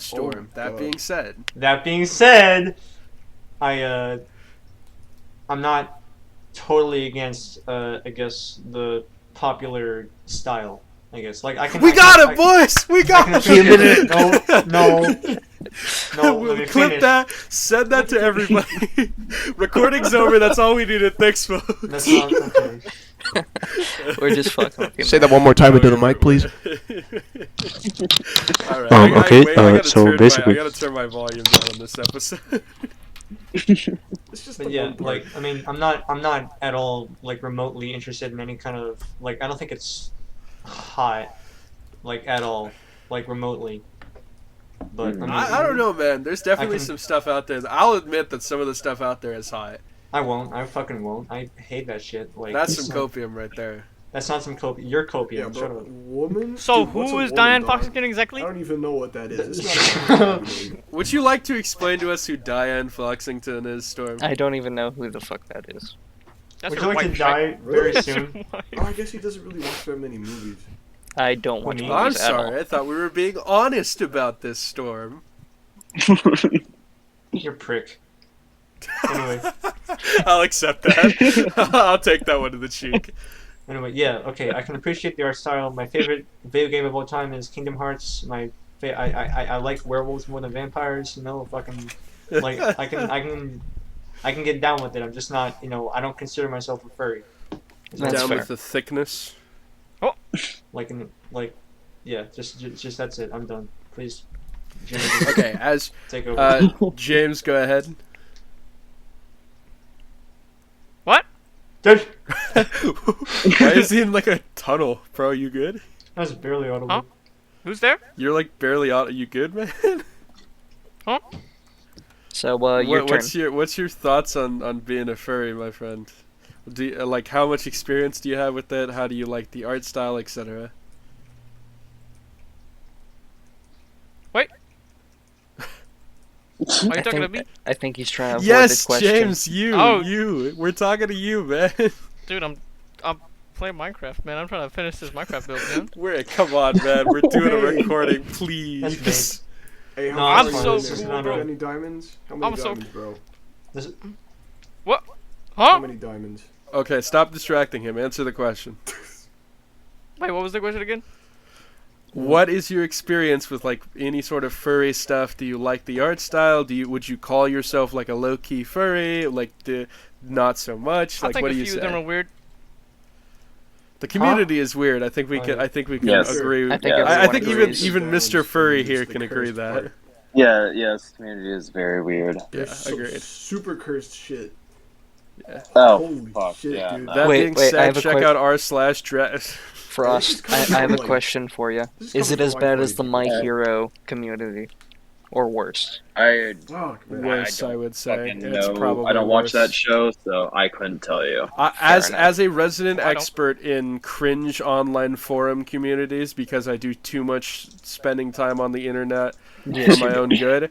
Speaker 1: Storm.
Speaker 5: Oh,
Speaker 1: That
Speaker 5: God.
Speaker 1: being said,
Speaker 3: That being said, I'm not totally against I guess the popular style. I guess like I can.
Speaker 1: we
Speaker 3: I
Speaker 1: got
Speaker 3: can,
Speaker 1: it, boys. We
Speaker 3: I
Speaker 1: got
Speaker 3: can
Speaker 1: it.
Speaker 3: appreciate it. No.
Speaker 1: We'll
Speaker 3: Let me
Speaker 1: clip
Speaker 3: finish.
Speaker 1: that. Send that to everybody. Recording's over. That's all we needed. Thanks, folks.
Speaker 3: That's not okay.
Speaker 4: We're just fucking with you.
Speaker 5: Say that one more time into the mic, please.
Speaker 1: All right.
Speaker 7: Okay,
Speaker 1: wait, I gotta
Speaker 7: so
Speaker 1: turn
Speaker 7: basically-
Speaker 1: I gotta turn my volume down on this episode.
Speaker 5: It's just
Speaker 3: But
Speaker 5: the
Speaker 3: yeah,
Speaker 5: one part.
Speaker 3: like I mean, I'm not at all like remotely interested in any kind of like I don't think it's hot, like at all, like remotely. But I mean,
Speaker 1: I don't know, man. There's definitely
Speaker 3: can-
Speaker 1: some stuff out there. I'll admit that some of the stuff out there is hot.
Speaker 3: I won't. I fucking won't. I hate that shit. Like
Speaker 1: That's
Speaker 3: it's
Speaker 1: some
Speaker 3: not-
Speaker 1: copium right there.
Speaker 3: That's not some copium. You're
Speaker 5: yeah,
Speaker 3: copium. Shut
Speaker 5: but
Speaker 3: up.
Speaker 5: woman.
Speaker 6: So
Speaker 5: Dude, what's a
Speaker 6: who is
Speaker 5: woman,
Speaker 6: Diane
Speaker 5: dog?
Speaker 6: Fox again exactly?
Speaker 5: I don't even know what that is. It's not a name.
Speaker 1: Would you like to explain to us who Diane Foxington is, Storm?
Speaker 4: I don't even know who the fuck that is.
Speaker 6: That's
Speaker 3: Would
Speaker 6: her
Speaker 3: you like to
Speaker 6: wife,
Speaker 3: die
Speaker 6: right?
Speaker 3: very
Speaker 6: That's her
Speaker 3: soon?
Speaker 6: wife.
Speaker 5: Oh, I guess he doesn't really watch that many movies.
Speaker 4: I don't watch
Speaker 3: I'm
Speaker 1: I'm
Speaker 4: movies at all.
Speaker 1: sorry. I thought we were being honest about this, Storm.
Speaker 3: You're a prick. Anyway,
Speaker 1: I'll accept that. I'll take that one to the cheek.
Speaker 3: anyway, yeah, okay. I can appreciate the art style. My favorite video game of all time is Kingdom Hearts. I like werewolves more than vampires. You know, fucking like I can get down with it. I'm just not. I don't consider myself a furry.
Speaker 4: That's
Speaker 1: Down
Speaker 4: fair.
Speaker 1: with the thickness.
Speaker 3: Yeah. Just that's it. I'm done. Please, Jimmy,
Speaker 1: Okay, as
Speaker 3: take over.
Speaker 1: James, go ahead.
Speaker 6: What?
Speaker 3: Dude,
Speaker 1: Why is he in like a tunnel, bro? You good?
Speaker 3: that was barely audible.
Speaker 6: Huh? Who's there?
Speaker 1: You're like barely out. You good, man?
Speaker 4: So, your turn.
Speaker 1: What's your thoughts on being a furry, my friend? Do you, like how much experience do you have with it? How do you like the art style, etc.?
Speaker 6: Are you talking to me?
Speaker 4: I think he's trying to avoid
Speaker 1: Yes,
Speaker 4: the question.
Speaker 1: James,
Speaker 6: Oh.
Speaker 1: you. We're talking to you, man.
Speaker 6: Dude, I'm playing Minecraft, man. I'm trying to finish this Minecraft build, man.
Speaker 1: Come on, man. We're doing a
Speaker 5: Hey.
Speaker 1: recording,
Speaker 3: That's
Speaker 1: please.
Speaker 5: Hey,
Speaker 3: No,
Speaker 5: how
Speaker 3: I'm
Speaker 5: many
Speaker 3: so
Speaker 5: diamonds?
Speaker 3: cool,
Speaker 5: How
Speaker 3: bro.
Speaker 5: many diamonds? How many
Speaker 6: I'm so-
Speaker 5: diamonds, bro?
Speaker 6: What?
Speaker 5: How
Speaker 6: Huh?
Speaker 5: many diamonds?
Speaker 1: Okay, stop distracting him. Answer the question.
Speaker 6: Wait, what was the question again?
Speaker 1: What is your experience with like any sort of furry stuff? Do you like the art style? Would you call yourself like a low key furry? Like not so much?
Speaker 6: I
Speaker 1: Like
Speaker 6: think
Speaker 1: what
Speaker 6: a
Speaker 1: do you
Speaker 6: few of them are
Speaker 1: say?
Speaker 6: weird.
Speaker 1: The community is weird. I think we
Speaker 3: Oh,
Speaker 1: can.
Speaker 3: yeah.
Speaker 1: I think we can
Speaker 2: Yes.
Speaker 1: agree.
Speaker 4: I think
Speaker 2: Yeah.
Speaker 1: I
Speaker 4: everyone
Speaker 1: think
Speaker 4: agrees.
Speaker 1: even Mr. Furry here can agree
Speaker 5: that.
Speaker 1: that.
Speaker 2: Yeah, this community is very weird.
Speaker 1: Yeah,
Speaker 5: There's some
Speaker 1: agreed.
Speaker 5: super cursed shit.
Speaker 2: Oh,
Speaker 5: Holy
Speaker 2: fuck,
Speaker 5: shit,
Speaker 2: yeah.
Speaker 5: dude.
Speaker 2: no.
Speaker 1: That
Speaker 4: Wait,
Speaker 1: being
Speaker 4: wait, I
Speaker 1: said,
Speaker 4: have a
Speaker 1: check
Speaker 4: que-
Speaker 1: out r/dress.
Speaker 4: Frost,
Speaker 5: This is
Speaker 4: I have a
Speaker 5: like-
Speaker 4: question for you.
Speaker 5: this is
Speaker 4: Is it
Speaker 5: coming
Speaker 4: as
Speaker 5: from
Speaker 4: bad
Speaker 5: my
Speaker 4: as the My
Speaker 2: buddy.
Speaker 4: Hero community? or worse?
Speaker 1: Worse, I would say.
Speaker 2: Fucking
Speaker 1: It's
Speaker 2: know.
Speaker 1: probably
Speaker 2: I don't watch that
Speaker 1: worse.
Speaker 2: show, so I couldn't tell you.
Speaker 1: As a resident
Speaker 6: Oh, I don't.
Speaker 1: expert in cringe online forum communities, because I do too much spending time on the internet for my own good,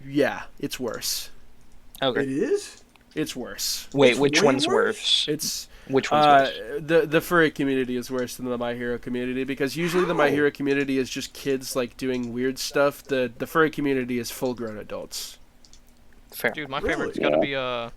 Speaker 1: yeah, it's worse.
Speaker 4: Okay.
Speaker 5: It is?
Speaker 1: It's worse.
Speaker 4: Wait,
Speaker 5: It's
Speaker 4: which
Speaker 5: way
Speaker 4: one's
Speaker 5: worse?
Speaker 1: It's
Speaker 4: Which one's worse?
Speaker 1: the furry community is worse than the My Hero community, because usually the My
Speaker 5: How?
Speaker 1: Hero community is just kids like doing weird stuff. The furry community is full grown adults.
Speaker 4: Fair.
Speaker 6: Dude, my
Speaker 5: Really?
Speaker 6: favorite's gotta be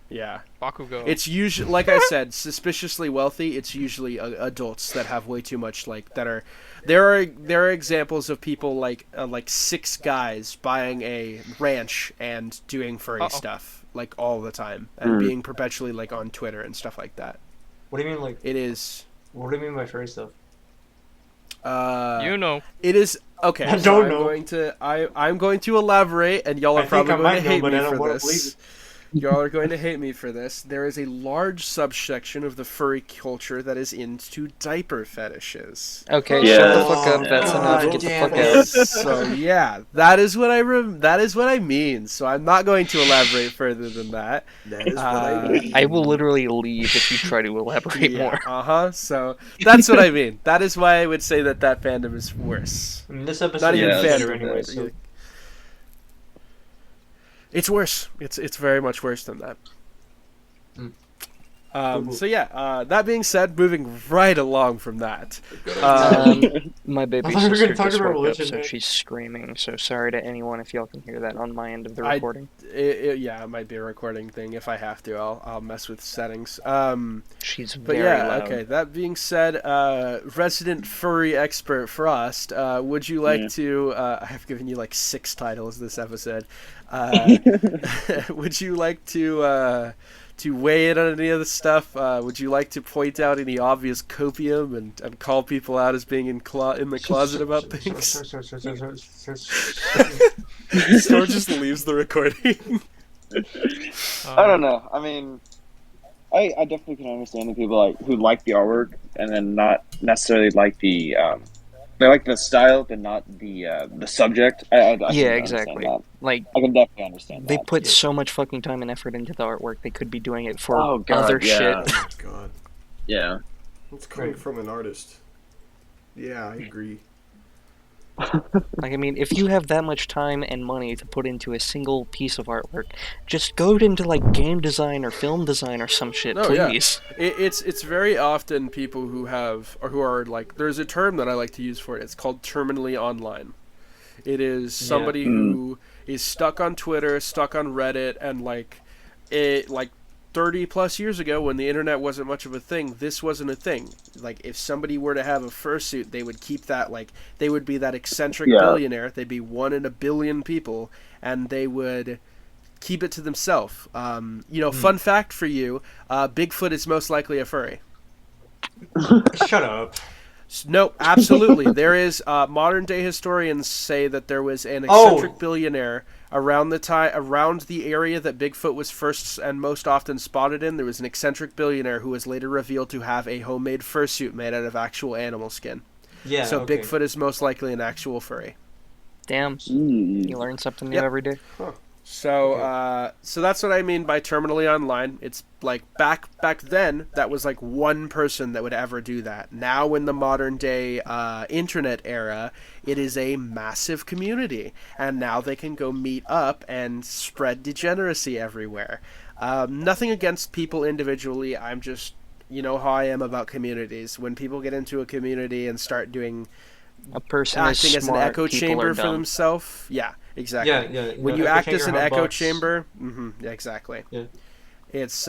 Speaker 1: Yeah.
Speaker 6: Bakugo.
Speaker 1: It's usually, like I said, suspiciously wealthy. It's usually adults that have way too much, like, that are... There are examples of people like 6 guys buying a ranch and doing furry stuff, like, all the time, and being perpetually, like, on Twitter and stuff like that.
Speaker 3: What do you mean, like?
Speaker 1: It is...
Speaker 3: What do you mean by furry stuff?
Speaker 6: you know.
Speaker 1: It is... Okay,
Speaker 3: I
Speaker 1: so
Speaker 3: don't know.
Speaker 1: I'm going to elaborate, and y'all are
Speaker 3: I think
Speaker 1: probably
Speaker 3: I
Speaker 1: going
Speaker 3: might
Speaker 1: to
Speaker 3: know,
Speaker 1: hate
Speaker 3: but
Speaker 1: me
Speaker 3: I don't
Speaker 1: for
Speaker 3: wanna believe
Speaker 1: this. Y'all are going to hate me for this. There is a large subsection of the furry culture that is into diaper fetishes.
Speaker 4: Okay,
Speaker 2: Yeah.
Speaker 4: shut the fuck up.
Speaker 3: Oh,
Speaker 4: That's enough. Get the
Speaker 3: damn
Speaker 4: fuck
Speaker 3: it.
Speaker 4: out.
Speaker 1: So yeah, that is what I mean. So I'm not going to elaborate further than that.
Speaker 5: That is what I mean.
Speaker 4: I will literally leave if you try to elaborate more.
Speaker 1: So that's what I mean. That is why I would say that fandom is worse.
Speaker 3: I mean, this episode
Speaker 1: Not even
Speaker 3: is
Speaker 2: fandom,
Speaker 3: better anyway.
Speaker 1: but
Speaker 3: So
Speaker 1: it's worse. It's very much worse than that. So yeah, that being said, moving right along from that.
Speaker 4: My baby
Speaker 3: I thought we were
Speaker 4: sister
Speaker 3: gonna talk
Speaker 4: just
Speaker 3: about
Speaker 4: woke up,
Speaker 3: religion,
Speaker 4: so
Speaker 3: man.
Speaker 4: she's screaming. So sorry to anyone if y'all can hear that on my end of the recording.
Speaker 1: Yeah, it might be a recording thing. If I have to, I'll mess with settings.
Speaker 4: She's
Speaker 1: But
Speaker 4: very
Speaker 1: yeah,
Speaker 4: loud.
Speaker 1: okay. That being said, resident furry expert Frost, would you like to? I have given you like 6 titles this episode. Would you like to weigh in on any of the stuff? Would you like to point out any obvious copium and call people out as being in the closet about things? Storm just leaves the recording.
Speaker 2: I don't know. I mean, I definitely can understand the people who like the artwork and then not necessarily like the they like the style but not the subject. I can
Speaker 4: Yeah,
Speaker 2: understand
Speaker 4: exactly.
Speaker 2: that.
Speaker 4: Like,
Speaker 2: I can definitely understand
Speaker 4: they
Speaker 2: that.
Speaker 4: put so much fucking time and effort into the artwork. They could be doing it for
Speaker 2: Oh, God,
Speaker 4: other
Speaker 2: yeah.
Speaker 4: shit.
Speaker 5: Oh my god.
Speaker 2: Yeah.
Speaker 5: It's coming from an artist. Yeah, I agree.
Speaker 4: Like, I mean, if you have that much time and money to put into a single piece of artwork, just go into, like, game design or film design or some shit,
Speaker 1: Oh, yeah.
Speaker 4: please.
Speaker 1: It's very often people who are like, there's a term that I like to use for it. It's called terminally online. It is somebody who is stuck on Twitter, stuck on Reddit, and like 30 plus years ago when the internet wasn't much of a thing, this wasn't a thing. Like, if somebody were to have a fursuit, they would keep that, like, they would be that eccentric billionaire. They'd be 1 in a billion people, and they would keep it to themselves. Fun fact for you, Bigfoot is most likely a furry.
Speaker 3: shut up.
Speaker 1: No, absolutely. There is modern day historians say that there was an eccentric billionaire around the area that Bigfoot was first and most often spotted in. There was an eccentric billionaire who was later revealed to have a homemade fursuit made out of actual animal skin.
Speaker 3: Yeah.
Speaker 1: So
Speaker 3: okay.
Speaker 1: Bigfoot is most likely an actual furry.
Speaker 4: Damn. You learn something new every day.
Speaker 1: So so that's what I mean by terminally online. It's like back then that was like one person that would ever do that. Now in the modern day internet era, it is a massive community, and now they can go meet up and spread degeneracy everywhere. Nothing against people individually. I'm just, you know how I am about communities. When people get into a community and start doing
Speaker 4: A person
Speaker 1: acting
Speaker 4: is
Speaker 1: as an
Speaker 4: smart,
Speaker 1: echo
Speaker 4: people
Speaker 1: chamber
Speaker 4: are
Speaker 1: for
Speaker 4: dumb.
Speaker 1: themselves, yeah. Exactly.
Speaker 3: Yeah.
Speaker 1: When you act as an echo chamber, yeah, exactly.
Speaker 3: Yeah.
Speaker 1: It's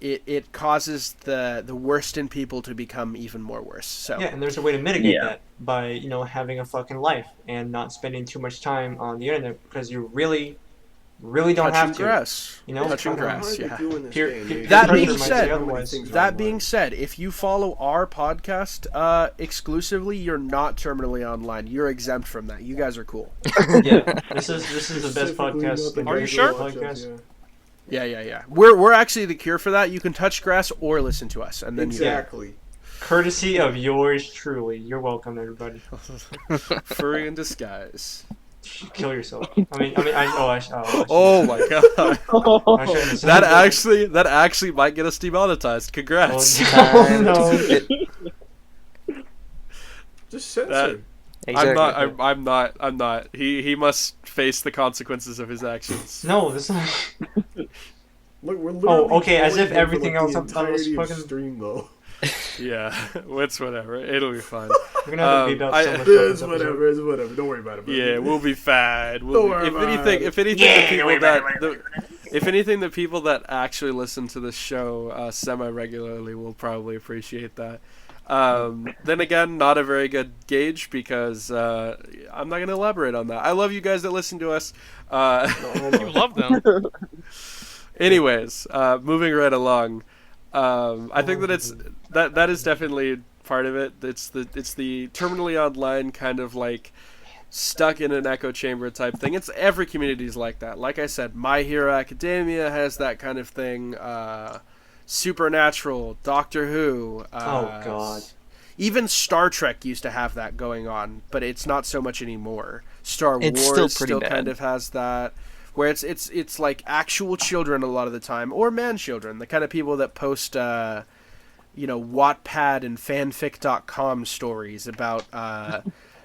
Speaker 1: it causes the worst in people to become even more worse. So
Speaker 3: Yeah, and there's a way to mitigate that by, having a fucking life and not spending too much time on the internet because you really don't have to.
Speaker 1: grass. Touching
Speaker 5: Kinda
Speaker 1: grass.
Speaker 5: hard to
Speaker 1: Yeah.
Speaker 5: do in this
Speaker 3: Peer-
Speaker 5: day and
Speaker 3: peer-
Speaker 5: age.
Speaker 1: That
Speaker 3: pressure
Speaker 1: being
Speaker 3: might
Speaker 1: said-
Speaker 3: say otherwise.
Speaker 1: That being said, if you follow our podcast exclusively, you're not terminally online. You're exempt from that. You guys are cool.
Speaker 3: Yeah, this is the best
Speaker 5: Specifically
Speaker 3: podcast.
Speaker 5: not the
Speaker 6: Are you
Speaker 5: casual
Speaker 6: sure?
Speaker 5: podcast, yeah.
Speaker 1: Yeah. We're actually the cure for that. You can touch grass or listen to us, and then
Speaker 5: Exactly.
Speaker 3: Courtesy of yours truly. You're welcome, everybody.
Speaker 1: you furry in disguise.
Speaker 3: Kill yourself. I
Speaker 1: Oh my god.
Speaker 3: I shouldn't have said
Speaker 1: That actually might get us demonetized. Congrats.
Speaker 3: Oh, no.
Speaker 5: Just censor.
Speaker 4: Exactly.
Speaker 1: I'm not. He must face the consequences of his actions.
Speaker 3: No, this is.
Speaker 5: Look, we're literally
Speaker 3: okay, as if
Speaker 5: trolling him for,
Speaker 3: everything
Speaker 5: like,
Speaker 3: else
Speaker 5: the
Speaker 3: on this
Speaker 5: entirety of
Speaker 3: fucking-
Speaker 5: stream though.
Speaker 1: Yeah, it's whatever. It'll be fine.
Speaker 3: We're gonna have to beat up so much. stuff
Speaker 5: It's
Speaker 3: this
Speaker 5: whatever. It's whatever. Don't worry about it. Bro.
Speaker 1: Yeah, we'll be fine.
Speaker 5: Don't worry about
Speaker 1: If anything, if anything, the people that actually listen to this show semi-regularly will probably appreciate that. Then again, not a very good gauge because I'm not going to elaborate on that. I love you guys that listen to us.
Speaker 6: You love them.
Speaker 1: Anyways, moving right along. I think that is definitely part of it. It's the terminally online kind of like stuck in an echo chamber type thing. It's every community's like that. Like I said, My Hero Academia has that kind of thing. Supernatural, Doctor Who.
Speaker 3: Oh god.
Speaker 1: Even Star Trek used to have that going on, but it's not so much anymore. Star
Speaker 4: It's
Speaker 1: Wars
Speaker 4: still pretty bad.
Speaker 1: kind of has that, where it's like actual children a lot of the time, or man children, the kind of people that post Wattpad and fanfic.com stories about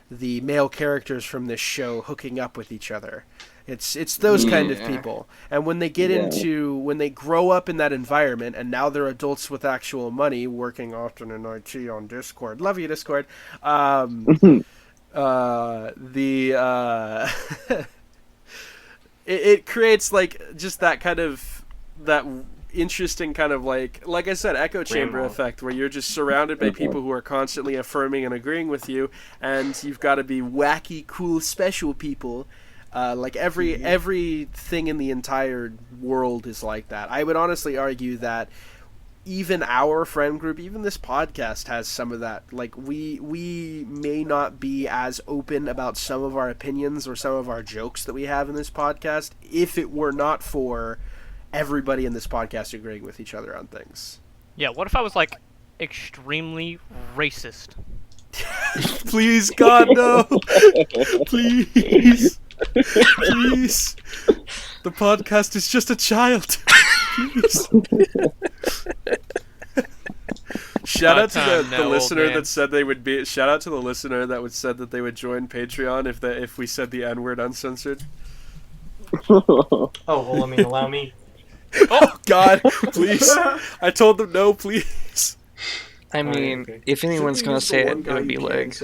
Speaker 1: the male characters from this show hooking up with each other. It's those kind of people. And when they get when they grow up in that environment, and now they're adults with actual money, working often in IT on Discord. Love you, Discord. It creates like just that kind of that interesting kind of like I said, echo chamber effect, where you're just surrounded by people who are constantly affirming and agreeing with you, and you've got to be wacky, cool, special people. Like everything in the entire world is like that. I would honestly argue that even our friend group, even this podcast, has some of that. Like we may not be as open about some of our opinions or some of our jokes that we have in this podcast if it were not for everybody in this podcast agreeing with each other on things.
Speaker 6: Yeah, what if I was like extremely racist?
Speaker 1: Please, God, no. Please. Please. The podcast is just a child. Please. Shout out to the listener that said they would be. Shout out to the listener that said that they would join Patreon if we said the N-word uncensored.
Speaker 3: Oh well, allow me.
Speaker 1: Oh God, please! I told them no, please.
Speaker 4: I mean, if anyone's gonna say it, it would be Leg.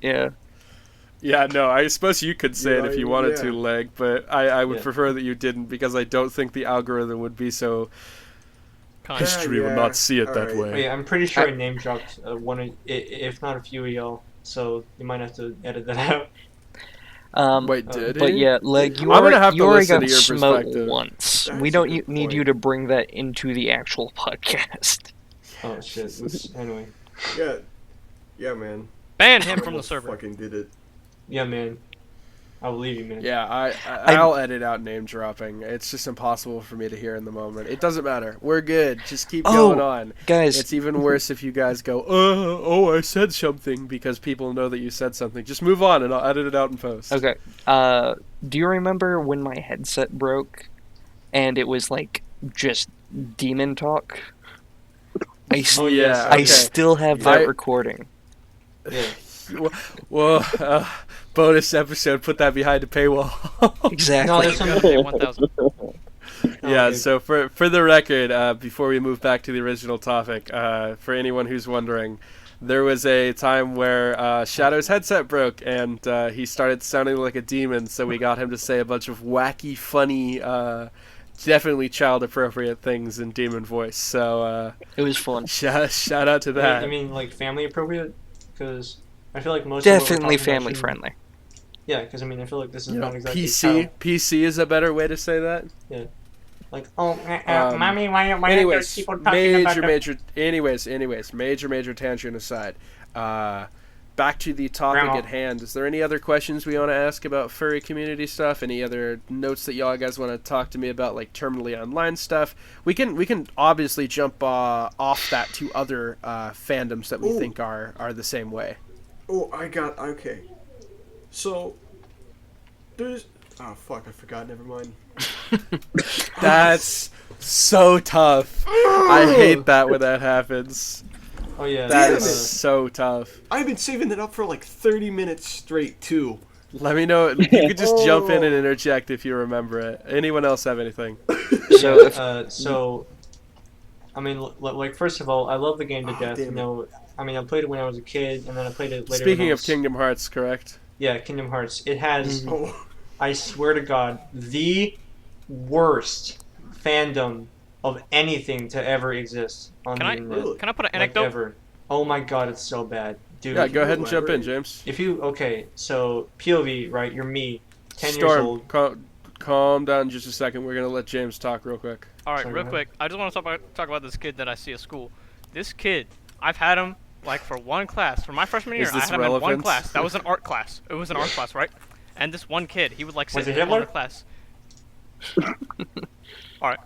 Speaker 4: Yeah.
Speaker 1: Yeah, no, I suppose you could say it if you wanted to, Leg, but I would prefer that you didn't, because I don't think the algorithm would be so... History will not see it that way.
Speaker 3: Oh, yeah, I'm pretty sure I name dropped if not a few of y'all, so you might have to edit that out.
Speaker 1: Wait, did he?
Speaker 4: But yeah, Leg, you already got smoked once. We don't need you to bring that into the actual podcast.
Speaker 3: Oh shit. Anyway.
Speaker 5: Yeah, man.
Speaker 6: Ban him from the server.
Speaker 5: Fucking did it.
Speaker 3: Yeah, man. I believe you, man.
Speaker 1: Yeah, I'll edit out name dropping. It's just impossible for me to hear in the moment. It doesn't matter. We're good. Just keep going on.
Speaker 4: Guys.
Speaker 1: It's even worse if you guys go, oh, I said something, because people know that you said something. Just move on and I'll edit it out in post.
Speaker 4: Okay. Do you remember when my headset broke and it was like just demon talk? I still have that recording.
Speaker 3: Yeah.
Speaker 1: Well, bonus episode, put that behind a paywall.
Speaker 4: Exactly.
Speaker 6: No, 1,000.
Speaker 1: Yeah, so for the record, before we move back to the original topic, for anyone who's wondering, there was a time where Shadow's headset broke, and he started sounding like a demon, so we got him to say a bunch of wacky, funny, definitely child-appropriate things in demon voice, so...
Speaker 4: it was fun.
Speaker 1: Shout out to that.
Speaker 3: I mean, like, family-appropriate? Because... I feel like most
Speaker 4: definitely family friendly.
Speaker 3: Yeah, because I mean, I feel like this is not exactly
Speaker 1: PC is a better way to say that.
Speaker 3: Yeah. Like, mommy, why are there people talking about
Speaker 1: major tangent aside. Back to the topic at hand. Is there any other questions we want to ask about furry community stuff? Any other notes that y'all guys want to talk to me about, like terminally online stuff? We can obviously jump off that to other fandoms that we think are the same way.
Speaker 5: Oh, okay. So, There's. Oh fuck! I forgot. Never mind.
Speaker 1: That's so tough. I hate that when that happens.
Speaker 3: Oh yeah,
Speaker 1: That
Speaker 5: Damn
Speaker 1: is
Speaker 5: it.
Speaker 1: so tough.
Speaker 5: I've been saving that up for like 30 minutes straight too.
Speaker 1: Let me know. You could just jump in and interject if you remember it. Anyone else have anything?
Speaker 3: So I mean, like first of all, I love the game to death.
Speaker 5: damn
Speaker 3: You
Speaker 5: it.
Speaker 3: know, I mean, I played it when I was a kid, and then I played it later.
Speaker 1: Speaking
Speaker 3: when I
Speaker 1: of
Speaker 3: was,
Speaker 1: Kingdom Hearts, correct?
Speaker 3: yeah, Kingdom Hearts. It has,
Speaker 5: Oh,
Speaker 3: I swear to God, the worst fandom of anything to ever exist on
Speaker 6: Can
Speaker 3: the
Speaker 6: I
Speaker 3: internet.
Speaker 6: can I put an
Speaker 3: Like
Speaker 6: anecdote?
Speaker 3: ever. Oh my God, it's so bad, dude.
Speaker 1: Yeah, go ahead and jump in,
Speaker 5: elaborate?
Speaker 1: James.
Speaker 3: If you so POV, right? You're me, 10 years
Speaker 1: Storm,
Speaker 3: old.
Speaker 1: calm down just a second. We're gonna let James talk real quick.
Speaker 6: All right,
Speaker 3: Sorry,
Speaker 6: real
Speaker 3: go
Speaker 6: quick. I just want to talk about this kid that I see at school. This kid, I've had him like for one class. For my freshman year,
Speaker 1: Is
Speaker 6: I
Speaker 1: this
Speaker 6: had him in one
Speaker 1: relevant?
Speaker 6: class. That was an art class. It was an art class, right? And this one kid, he would like sit
Speaker 3: Was it
Speaker 6: in the corner
Speaker 3: Hitler?
Speaker 6: of class. All right.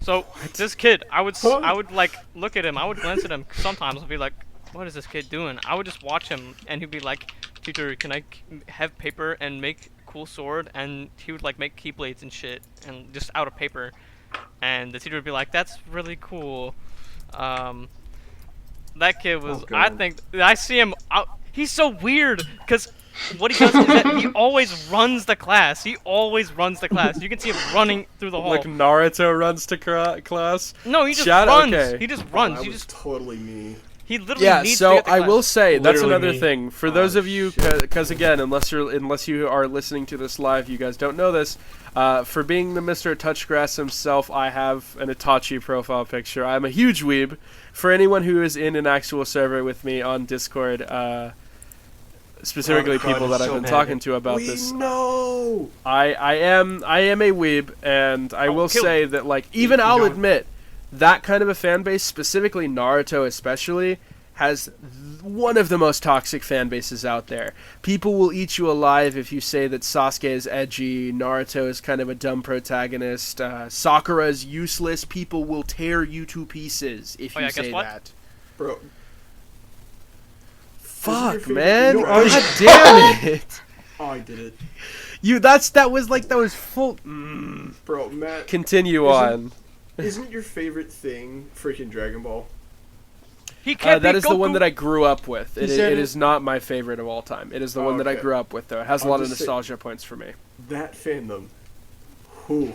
Speaker 6: So this kid, I would like look at him. I would glance at him sometimes and be like, "What is this kid doing?" I would just watch him, and he'd be like, "Teacher, can I have paper and make cool sword?" And he would like make keyblades and shit, and just out of paper. And the teacher would be like, "That's really cool." That kid was.
Speaker 3: Oh,
Speaker 6: I
Speaker 3: God.
Speaker 6: think I see him. He's so weird because what he does is that he always runs the class. He always runs the class. You can see him running through the hall.
Speaker 1: Like Naruto runs to class.
Speaker 6: No, he just
Speaker 1: Shadow-
Speaker 6: runs.
Speaker 1: okay.
Speaker 6: He just runs.
Speaker 5: that
Speaker 6: He
Speaker 5: was
Speaker 6: just
Speaker 5: totally me.
Speaker 6: he literally
Speaker 1: Yeah,
Speaker 6: needs to
Speaker 1: so
Speaker 6: get to
Speaker 1: I
Speaker 6: class.
Speaker 1: will say that's
Speaker 3: Literally
Speaker 1: another
Speaker 3: me.
Speaker 1: thing for
Speaker 5: Oh,
Speaker 1: those of you,
Speaker 5: shit.
Speaker 1: because again, unless you are listening to this live, you guys don't know this. For being the Mr. Touchgrass himself, I have an Itachi profile picture. I'm a huge weeb. For anyone who is in an actual server with me on Discord, specifically
Speaker 3: Oh, God,
Speaker 1: people that
Speaker 3: it's
Speaker 1: I've
Speaker 3: so
Speaker 1: been
Speaker 3: bad.
Speaker 1: talking to about
Speaker 5: We
Speaker 1: this,
Speaker 5: know.
Speaker 1: I am a weeb, and I will
Speaker 6: kill
Speaker 1: say that like even
Speaker 3: You
Speaker 1: I'll
Speaker 3: don't-
Speaker 1: admit that kind of a fan base, specifically Naruto especially, has one of the most toxic fan bases out there. People will eat you alive if you say that Sasuke is edgy, Naruto is kind of a dumb protagonist, Sakura is useless. People will tear you to pieces if
Speaker 6: Oh,
Speaker 1: you
Speaker 6: yeah, guess
Speaker 1: say
Speaker 6: what?
Speaker 1: that.
Speaker 5: Bro,
Speaker 1: Fuck,
Speaker 5: favorite-
Speaker 1: man!
Speaker 5: No,
Speaker 1: God damn it!
Speaker 5: oh, I did it.
Speaker 1: That was full.
Speaker 5: Bro, Matt,
Speaker 1: Continue on.
Speaker 5: isn't your favorite thing freaking Dragon Ball?
Speaker 6: He can't
Speaker 1: That
Speaker 6: beat
Speaker 1: is the one
Speaker 6: Goku.
Speaker 1: that I grew up with.
Speaker 5: He
Speaker 1: It
Speaker 5: said it-
Speaker 1: is not my favorite of all time. It is the
Speaker 5: Oh,
Speaker 1: one that I
Speaker 5: okay.
Speaker 1: grew up with, though. It has a
Speaker 5: I'll
Speaker 1: lot of
Speaker 5: just say-
Speaker 1: nostalgia points for me.
Speaker 5: That fandom. Whew.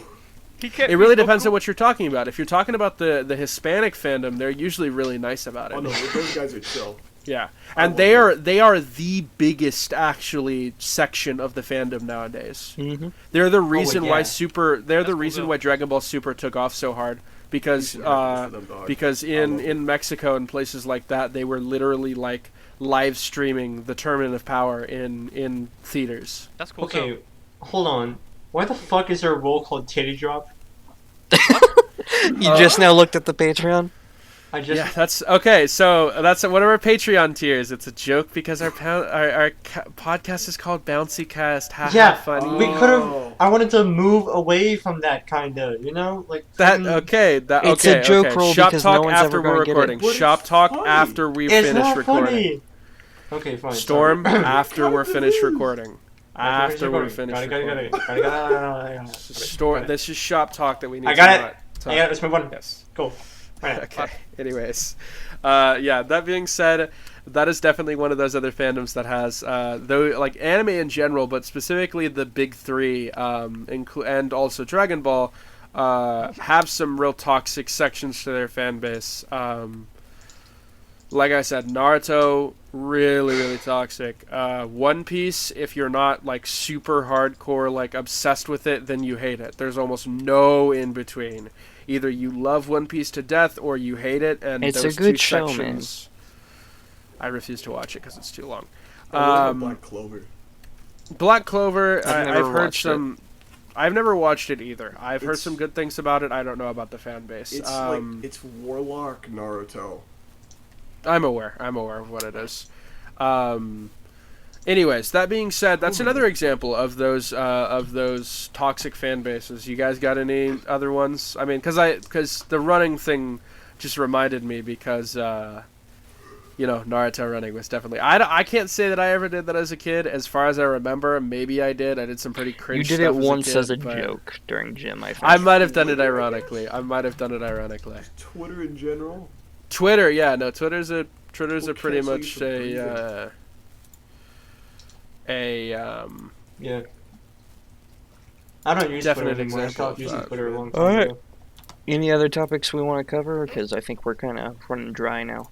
Speaker 6: He can't
Speaker 1: It really
Speaker 6: beat
Speaker 1: depends
Speaker 6: Goku.
Speaker 1: on what you're talking about. If you're talking about the Hispanic fandom, they're usually really nice about it.
Speaker 5: Oh no, those guys are chill.
Speaker 1: Yeah,
Speaker 5: I
Speaker 1: and
Speaker 5: love
Speaker 1: they are the biggest actually section of the fandom nowadays.
Speaker 4: Mm-hmm.
Speaker 1: They're the reason
Speaker 3: yeah.
Speaker 1: why Super. They're
Speaker 6: That's
Speaker 1: the
Speaker 6: cool,
Speaker 1: reason
Speaker 6: though.
Speaker 1: why Dragon Ball Super took off so hard because
Speaker 5: Decent reference for them, dog.
Speaker 1: because
Speaker 5: I
Speaker 1: in
Speaker 5: love it.
Speaker 1: in Mexico and places like that they were literally like live streaming the Tournament of Power in theaters.
Speaker 6: That's cool.
Speaker 3: Okay,
Speaker 6: too.
Speaker 3: hold on. Why the fuck is there a role called Titty Drop?
Speaker 4: You just now looked at the Patreon?
Speaker 3: I just
Speaker 1: Yeah, that's okay. So that's one of our Patreon tiers. It's a joke because our podcast is called BouncyCast. Ha
Speaker 3: yeah.
Speaker 1: ha, funny.
Speaker 3: We could have.
Speaker 5: Oh.
Speaker 3: I wanted to move away from that kind of, you know, like
Speaker 1: That
Speaker 3: fucking-
Speaker 1: okay? That
Speaker 4: It's
Speaker 1: okay?
Speaker 4: a joke
Speaker 1: okay.
Speaker 4: roll
Speaker 1: Shop
Speaker 4: because
Speaker 1: talk
Speaker 4: no one's
Speaker 1: after
Speaker 4: ever
Speaker 1: we're
Speaker 4: gonna get it.
Speaker 1: recording.
Speaker 5: But it's
Speaker 1: Shop talk
Speaker 5: funny.
Speaker 1: after we
Speaker 3: It's
Speaker 1: finish
Speaker 3: not
Speaker 1: recording.
Speaker 3: funny. Okay, fine.
Speaker 1: Storm
Speaker 3: sorry.
Speaker 1: after we're finished recording. After we're
Speaker 3: Got
Speaker 1: finished
Speaker 3: it, got it, got
Speaker 1: recording.
Speaker 3: it, got it.
Speaker 1: Store. This is shop talk that we need.
Speaker 3: I got
Speaker 1: to
Speaker 3: it.
Speaker 1: not talk.
Speaker 3: I got it. Let's move on.
Speaker 1: Yes.
Speaker 3: Go. Right.
Speaker 1: Okay. Anyways, yeah. That being said, that is definitely one of those other fandoms that has, though, like anime in general, but specifically the big three, and also Dragon Ball, have some real toxic sections to their fan base. Like I said, Naruto, really, really toxic. One Piece, if you're not like super hardcore, like obsessed with it, then you hate it. There's almost no in between. Either you love One Piece to death or you hate it, and
Speaker 4: It's a
Speaker 1: those
Speaker 4: good
Speaker 1: two
Speaker 4: show,
Speaker 1: sections, I refuse to watch it because it's too long.
Speaker 5: Oh, what about
Speaker 1: Um,
Speaker 5: Black Clover.
Speaker 1: Black Clover,
Speaker 4: I've never
Speaker 1: I've heard
Speaker 4: watched it.
Speaker 1: some. I've never watched it either. I've heard
Speaker 5: It's-
Speaker 1: some good things about it. I don't know about the fan base.
Speaker 5: It's like it's Warlock Naruto.
Speaker 1: I'm aware of what it is. Anyways, that being said, that's another example of those toxic fan bases. You guys got any other ones? I mean, because the running thing just reminded me because Naruto running was definitely. I can't say that I ever did that as a kid. As far as I remember, maybe I did. I did some pretty cringe
Speaker 4: You
Speaker 1: stuff
Speaker 4: did it
Speaker 1: as
Speaker 4: once
Speaker 1: a kid,
Speaker 4: as a
Speaker 1: but
Speaker 4: joke during gym, I think.
Speaker 1: I might have done it ironically.
Speaker 5: Twitter in general.
Speaker 1: Twitter, yeah, no, Twitter's a pretty
Speaker 5: cancel you
Speaker 1: much
Speaker 5: for
Speaker 3: Yeah. I don't use Twitter
Speaker 1: definite
Speaker 3: anymore. I
Speaker 1: example
Speaker 3: stopped
Speaker 1: of
Speaker 3: using
Speaker 1: that.
Speaker 3: Twitter a long time
Speaker 4: Alright.
Speaker 3: ago.
Speaker 4: Any other topics we want to cover? Because I think we're kind of running dry now.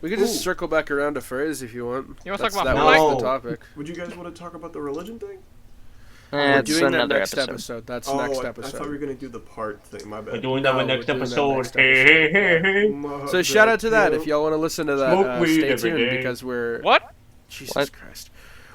Speaker 1: We could just circle back around to furries if you want.
Speaker 6: You want to talk about
Speaker 1: that
Speaker 3: Fortnite?
Speaker 1: was the topic.
Speaker 5: Would you guys want to talk about the religion thing?
Speaker 1: We're
Speaker 4: That's
Speaker 1: doing that
Speaker 4: another
Speaker 1: next
Speaker 4: episode.
Speaker 1: episode. That's
Speaker 5: Oh,
Speaker 1: next
Speaker 5: I
Speaker 1: episode.
Speaker 5: thought we were gonna do the part thing. My bad.
Speaker 3: We're doing
Speaker 1: No,
Speaker 3: that
Speaker 1: we're
Speaker 3: next
Speaker 1: doing that
Speaker 3: episode.
Speaker 1: next
Speaker 3: Hey,
Speaker 1: episode.
Speaker 3: hey, hey, hey.
Speaker 1: So shout out to that if y'all want to listen to that.
Speaker 3: Smoke weed
Speaker 1: Stay
Speaker 3: every
Speaker 1: tuned
Speaker 3: day.
Speaker 1: because we're
Speaker 6: What?
Speaker 1: Jesus
Speaker 4: What?
Speaker 1: Christ.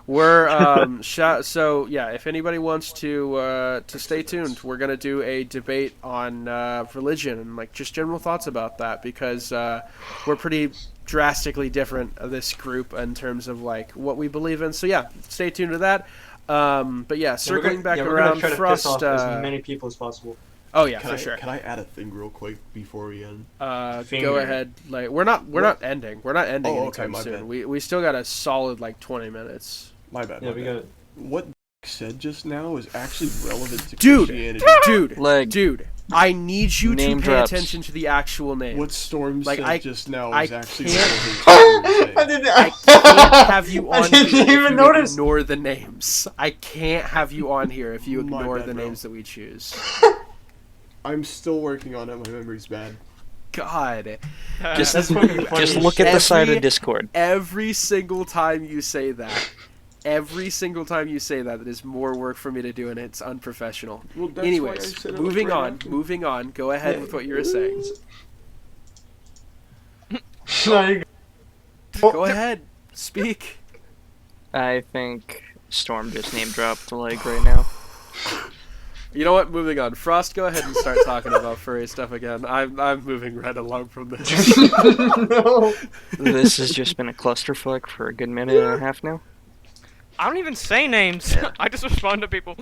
Speaker 1: We're so yeah. If anybody wants to stay tuned, we're gonna do a debate on religion and like just general thoughts about that because we're pretty drastically different this group in terms of like what we believe in. So yeah, stay tuned to that. But yeah, circling back
Speaker 3: we're
Speaker 1: around,
Speaker 3: gonna try to
Speaker 1: Frost.
Speaker 3: piss off as many people as possible.
Speaker 1: Oh yeah,
Speaker 5: Can
Speaker 1: for
Speaker 5: I,
Speaker 1: sure.
Speaker 5: Can I add a thing real quick before we end?
Speaker 1: Go
Speaker 3: Finger.
Speaker 1: ahead. Like we're not ending. We're not ending
Speaker 5: Oh, okay,
Speaker 1: anytime
Speaker 5: my
Speaker 1: soon.
Speaker 5: bad.
Speaker 1: We still got a solid like 20 minutes.
Speaker 5: My bad.
Speaker 3: Yeah,
Speaker 5: my
Speaker 3: we
Speaker 5: bad.
Speaker 3: got.
Speaker 5: What said just now is actually relevant to
Speaker 1: Dude,
Speaker 5: Christianity.
Speaker 1: dude, I need you
Speaker 4: Name
Speaker 1: to pay
Speaker 4: drops.
Speaker 1: attention to the actual names.
Speaker 5: What Storm
Speaker 1: Like,
Speaker 5: said just now is actually
Speaker 1: can't-
Speaker 5: relevant to what you were saying.
Speaker 1: I can't have you on
Speaker 3: I didn't
Speaker 1: here if
Speaker 3: even
Speaker 1: you
Speaker 3: notice.
Speaker 1: ignore the names. I can't have you on here if you
Speaker 5: My
Speaker 1: ignore
Speaker 5: bad,
Speaker 1: the
Speaker 5: bro.
Speaker 1: names that we choose.
Speaker 5: I'm still working on it. My memory's bad.
Speaker 1: God.
Speaker 3: That's fucking funny.
Speaker 4: Just look at the
Speaker 1: Every-
Speaker 4: side of Discord.
Speaker 1: Every single time you say that, that is more work for me to do, and it's unprofessional.
Speaker 5: Well, that's why I
Speaker 1: Anyways,
Speaker 5: said it
Speaker 1: moving
Speaker 5: right
Speaker 1: on.
Speaker 5: after.
Speaker 1: Moving on. Go ahead with what you were saying. Go ahead. Speak.
Speaker 4: I think Storm just name dropped the leg right now.
Speaker 1: You know what? Moving on. Frost, go ahead and start talking about furry stuff again. I'm moving right along from this.
Speaker 3: No.
Speaker 4: This has just been a clusterfuck for a good minute and a half now.
Speaker 6: I don't even say names. I just respond to people.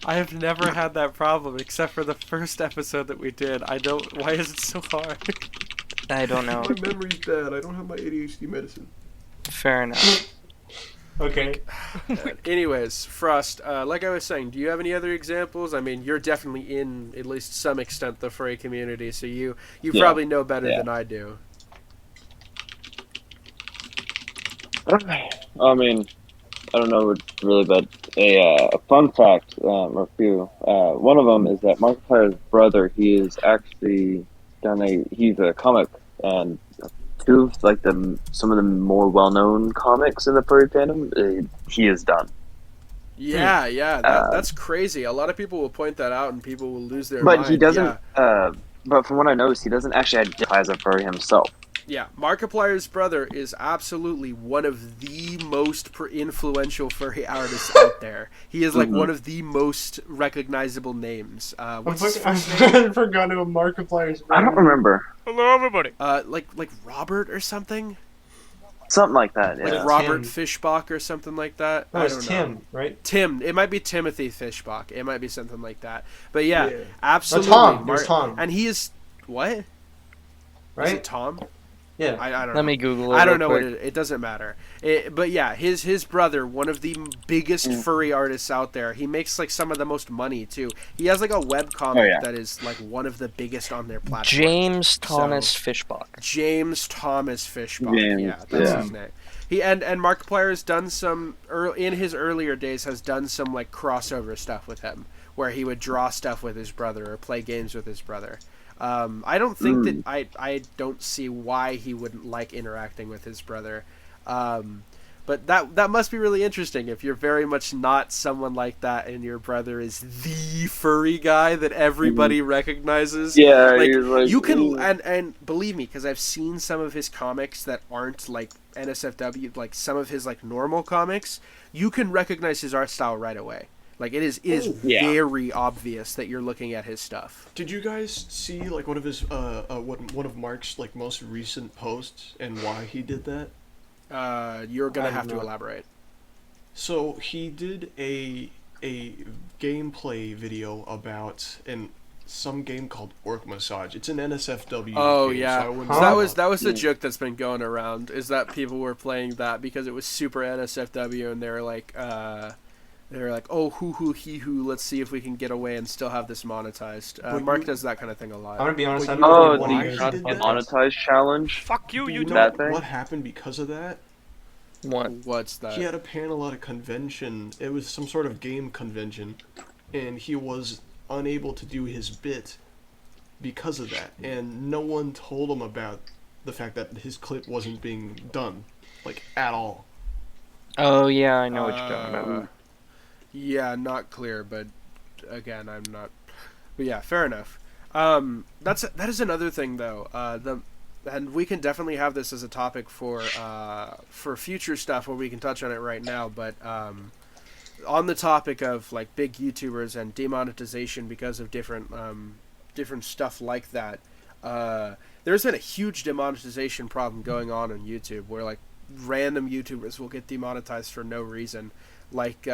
Speaker 1: I have never had that problem except for the first episode that we did. I don't. Why is it so hard?
Speaker 4: I don't know.
Speaker 5: My memory's bad. I don't have my ADHD medicine.
Speaker 4: Fair enough.
Speaker 3: Okay.
Speaker 1: Anyways, Frost, like I was saying, do you have any other examples? I mean, you're definitely in at least some extent the furry community, so you
Speaker 2: Yeah.
Speaker 1: probably know better
Speaker 2: Yeah.
Speaker 1: than I do.
Speaker 2: I mean, I don't know really, but a fun fact, or a few. One of them is that Markiplier's brother, he's a comic, and two of like some of the more well-known comics in the furry fandom, he has done.
Speaker 1: Yeah, that's crazy. A lot of people will point that out, and people will lose their
Speaker 2: But
Speaker 1: mind.
Speaker 2: he doesn't.
Speaker 1: Yeah.
Speaker 2: But from what I noticed, he doesn't actually identify as a furry himself.
Speaker 1: Yeah, Markiplier's brother is absolutely one of the most influential furry artists out there. He is like one of the most recognizable names. What's his first name?
Speaker 3: I forgot who Markiplier's.
Speaker 2: I don't remember.
Speaker 6: Hello, everybody.
Speaker 1: Like Robert or something?
Speaker 2: Something like that.
Speaker 1: Like
Speaker 2: Yeah.
Speaker 1: Robert
Speaker 3: Tim.
Speaker 1: Fishbach or something like that?
Speaker 3: No,
Speaker 1: I
Speaker 3: it's
Speaker 1: don't
Speaker 3: Tim,
Speaker 1: know.
Speaker 3: right?
Speaker 1: Tim. It might be Timothy Fishbach. It might be something like that. But yeah,
Speaker 5: Yeah.
Speaker 1: absolutely.
Speaker 3: Tom. There's Tom.
Speaker 1: And he is... What? Is
Speaker 3: Right?
Speaker 1: it Tom?
Speaker 3: Yeah.
Speaker 1: I don't know.
Speaker 4: Let me Google it.
Speaker 1: I don't
Speaker 4: real
Speaker 1: know what
Speaker 4: quick.
Speaker 1: it doesn't matter. But yeah, his brother, one of the biggest furry artists out there. He makes like some of the most money too. He has like a web comic that is like one of the biggest on their platform.
Speaker 4: James Thomas Fishbach.
Speaker 1: James Thomas Fishbach.
Speaker 2: James,
Speaker 1: Yeah, that's
Speaker 2: yeah.
Speaker 1: his name. He and Markiplier has done some in his earlier days has done some like crossover stuff with him, where he would draw stuff with his brother or play games with his brother. I don't think that I don't see why he wouldn't like interacting with his brother. But that must be really interesting if you're very much not someone like that and your brother is the furry guy that everybody recognizes.
Speaker 2: Yeah,
Speaker 1: like,
Speaker 2: he's like,
Speaker 1: you can
Speaker 2: ooh.
Speaker 1: and believe me, because I've seen some of his comics that aren't like NSFW, like some of his like normal comics, you can recognize his art style right away. Like it is
Speaker 2: Yeah.
Speaker 1: very obvious that you're looking at his stuff.
Speaker 5: Did you guys see like one of his one of Mark's like most recent posts and why he did that?
Speaker 1: You're gonna
Speaker 3: I
Speaker 1: have to
Speaker 3: don't know.
Speaker 1: elaborate.
Speaker 5: So he did a gameplay video about, and some game called Orc Massage. It's an NSFW.
Speaker 1: Oh
Speaker 5: game,
Speaker 1: yeah,
Speaker 5: so
Speaker 1: that was the joke that's been going around. Is that people were playing that because it was super NSFW, and they're like, oh hoo hoo he hoo. Let's see if we can get away and still have this monetized. Mark does that kind of thing a lot.
Speaker 3: I'm gonna be honest. I don't
Speaker 2: Oh,
Speaker 3: know why
Speaker 2: the
Speaker 3: he did that.
Speaker 2: monetized challenge.
Speaker 6: Fuck you,
Speaker 5: You know
Speaker 2: that thing?
Speaker 5: what happened because of that?
Speaker 1: What's that?
Speaker 5: He had a panel at a convention. It was some sort of game convention, and he was unable to do his bit because of that. And no one told him about the fact that his clip wasn't being done, like, at all.
Speaker 4: Oh yeah, I know what you're talking about.
Speaker 1: Yeah, not clear, but again, I'm not. But yeah, fair enough. That is another thing though. And we can definitely have this as a topic for future stuff where we can touch on it right now. But on the topic of like big YouTubers and demonetization because of different stuff like that, there's been a huge demonetization problem going on YouTube where like random YouTubers will get demonetized for no reason. Like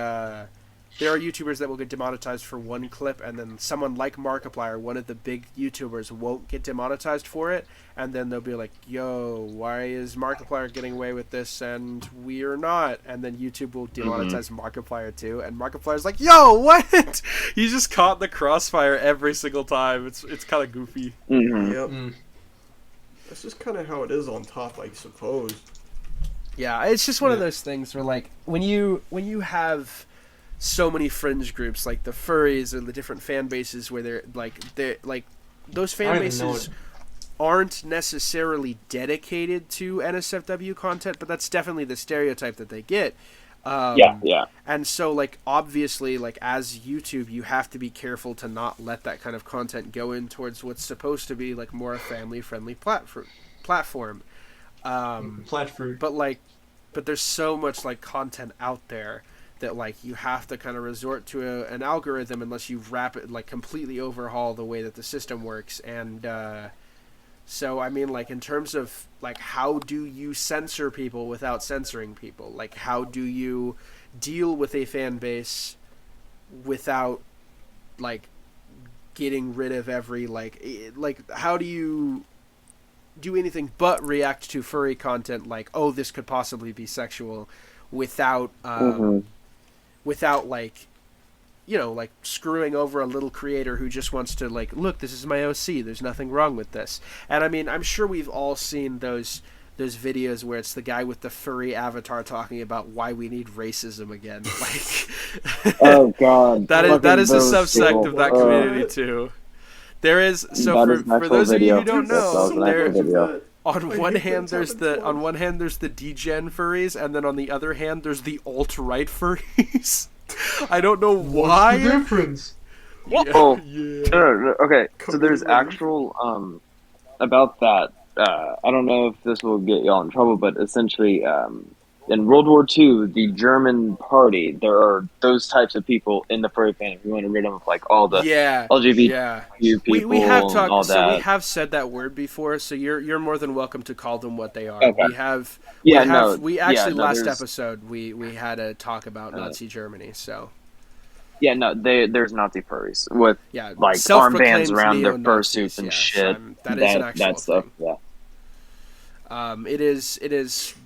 Speaker 1: there are YouTubers that will get demonetized for one clip, and then someone like Markiplier, one of the big YouTubers, won't get demonetized for it, and then they'll be like, yo, why is Markiplier getting away with this and we're not? And then YouTube will demonetize Markiplier too, and Markiplier's like, yo, what? He's just caught in the crossfire every single time. It's kind of goofy.
Speaker 5: Yep. That's just kind of how it is on top, I suppose.
Speaker 1: Yeah, it's just one of those things where like when you have so many fringe groups like the furries or the different fan bases where they're like those fan bases aren't necessarily dedicated to NSFW content, but that's definitely the stereotype that they get.
Speaker 2: Yeah.
Speaker 1: And so like obviously like as YouTube you have to be careful to not let that kind of content go in towards what's supposed to be like more a family friendly platform. But there's so much like content out there that like you have to kind of resort to an algorithm unless you completely overhaul the way that the system works. And so I mean like in terms of like how do you censor people without censoring people? Like how do you deal with a fan base without like getting rid of every like how do you do anything but react to furry content like, oh, this could possibly be sexual without without like, you know, like screwing over a little creator who just wants to like, look, this is my OC, there's nothing wrong with this. And I mean, I'm sure we've all seen those videos where it's the guy with the furry avatar talking about why we need racism again. Like,
Speaker 2: oh god,
Speaker 1: that is a subsect of that community too. There is for those of you who don't know, on one hand there's the degen furries, and then on the other hand there's the alt-right furries. I don't know why.
Speaker 3: What's the difference?
Speaker 6: What?
Speaker 2: Oh, no. Okay, so there's actual about that. I don't know if this will get y'all in trouble, but essentially, in World War II, the German party, there are those types of people in the furry fandom. We want to rid them of like all the LGBT people.
Speaker 1: We have talked.
Speaker 2: And all
Speaker 1: so
Speaker 2: that.
Speaker 1: we have said that word before. So you're more than welcome to call them what they are.
Speaker 2: Okay.
Speaker 1: Last episode we had a talk about Nazi Germany. So
Speaker 2: yeah, no, there's Nazi furries with like armbands around their fursuits and shit.
Speaker 1: That is an actual
Speaker 2: stuff.
Speaker 1: Thing.
Speaker 2: Yeah.
Speaker 1: It is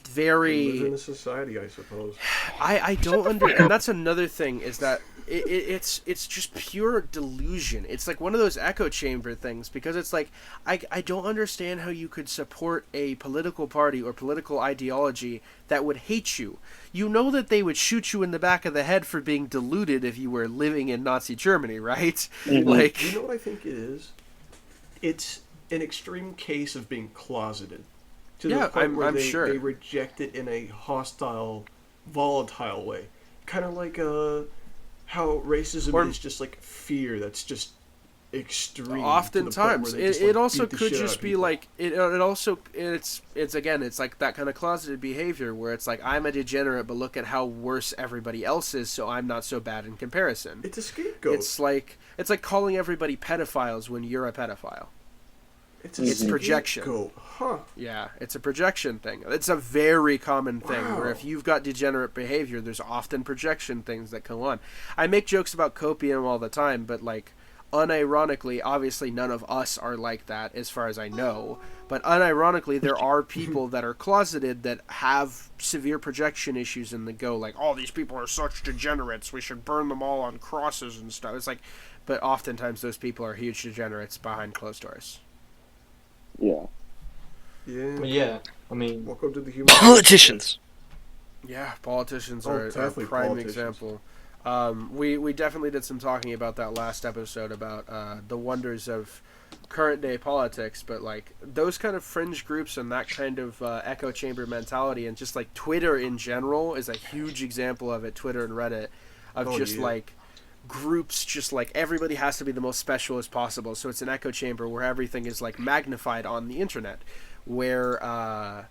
Speaker 1: very.
Speaker 5: We live in a society, I suppose.
Speaker 1: I don't understand, and that's another thing is that it's just pure delusion. It's like one of those echo chamber things because it's like I don't understand how you could support a political party or political ideology that would hate you. You know that they would shoot you in the back of the head for being deluded if you were living in Nazi Germany, right?
Speaker 2: Mm-hmm.
Speaker 1: Like,
Speaker 5: you know what I think it is? It's an extreme case of being closeted. To the point where they reject it in a hostile, volatile way. Kind of like how racism is just like fear that's just extreme.
Speaker 1: Oftentimes, it also could just be like it's like that kind of closeted behavior where it's like I'm a degenerate, but look at how worse everybody else is, so I'm not so bad in comparison.
Speaker 5: It's a scapegoat.
Speaker 1: It's like calling everybody pedophiles when you're a pedophile.
Speaker 5: It's
Speaker 1: projection.
Speaker 5: Huh.
Speaker 1: Yeah, it's a projection thing. It's a very common thing where if you've got degenerate behavior, there's often projection things that go on. I make jokes about copium all the time, but like unironically, obviously none of us are like that as far as I know, but unironically there are people that are closeted that have severe projection issues and they go like, oh, these people are such degenerates, we should burn them all on crosses and stuff. It's like, but oftentimes those people are huge degenerates behind closed doors.
Speaker 2: Yeah.
Speaker 5: Yeah.
Speaker 3: But yeah, I mean,
Speaker 5: Welcome to the human
Speaker 4: Politicians.
Speaker 1: Yeah, politicians are a
Speaker 5: definitely
Speaker 1: prime
Speaker 5: politicians.
Speaker 1: example. We definitely did some talking about that last episode about the wonders of current day politics, but like those kind of fringe groups and that kind of echo chamber mentality, and just like Twitter in general is a huge example of it. Twitter and Reddit of like groups, just like everybody has to be the most special as possible, so it's an echo chamber where everything is like magnified on the internet, where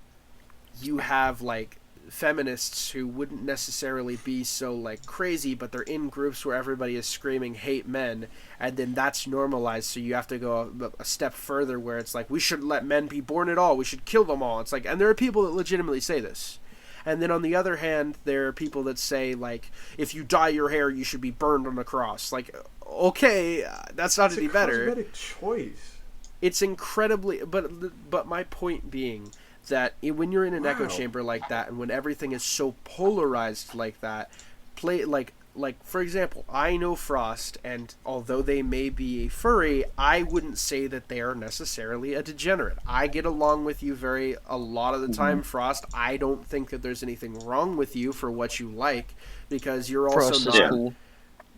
Speaker 1: you have like feminists who wouldn't necessarily be so like crazy, but they're in groups where everybody is screaming hate men, and then that's normalized, so you have to go a step further where it's like we shouldn't let men be born at all, we should kill them all. It's like, and there are people that legitimately say this. And then on the other hand, there are people that say like, if you dye your hair you should be burned on a cross. Like, okay, that's not any better.
Speaker 5: It's a cosmetic choice.
Speaker 1: It's incredibly, but my point being that when you're in an echo chamber like that, and when everything is so polarized like that, like for example, I know Frost, and although they may be a furry, I wouldn't say that they are necessarily a degenerate. I get along with you a lot of the time, Frost. I don't think that there's anything wrong with you for what you like, because you're also not
Speaker 4: cool.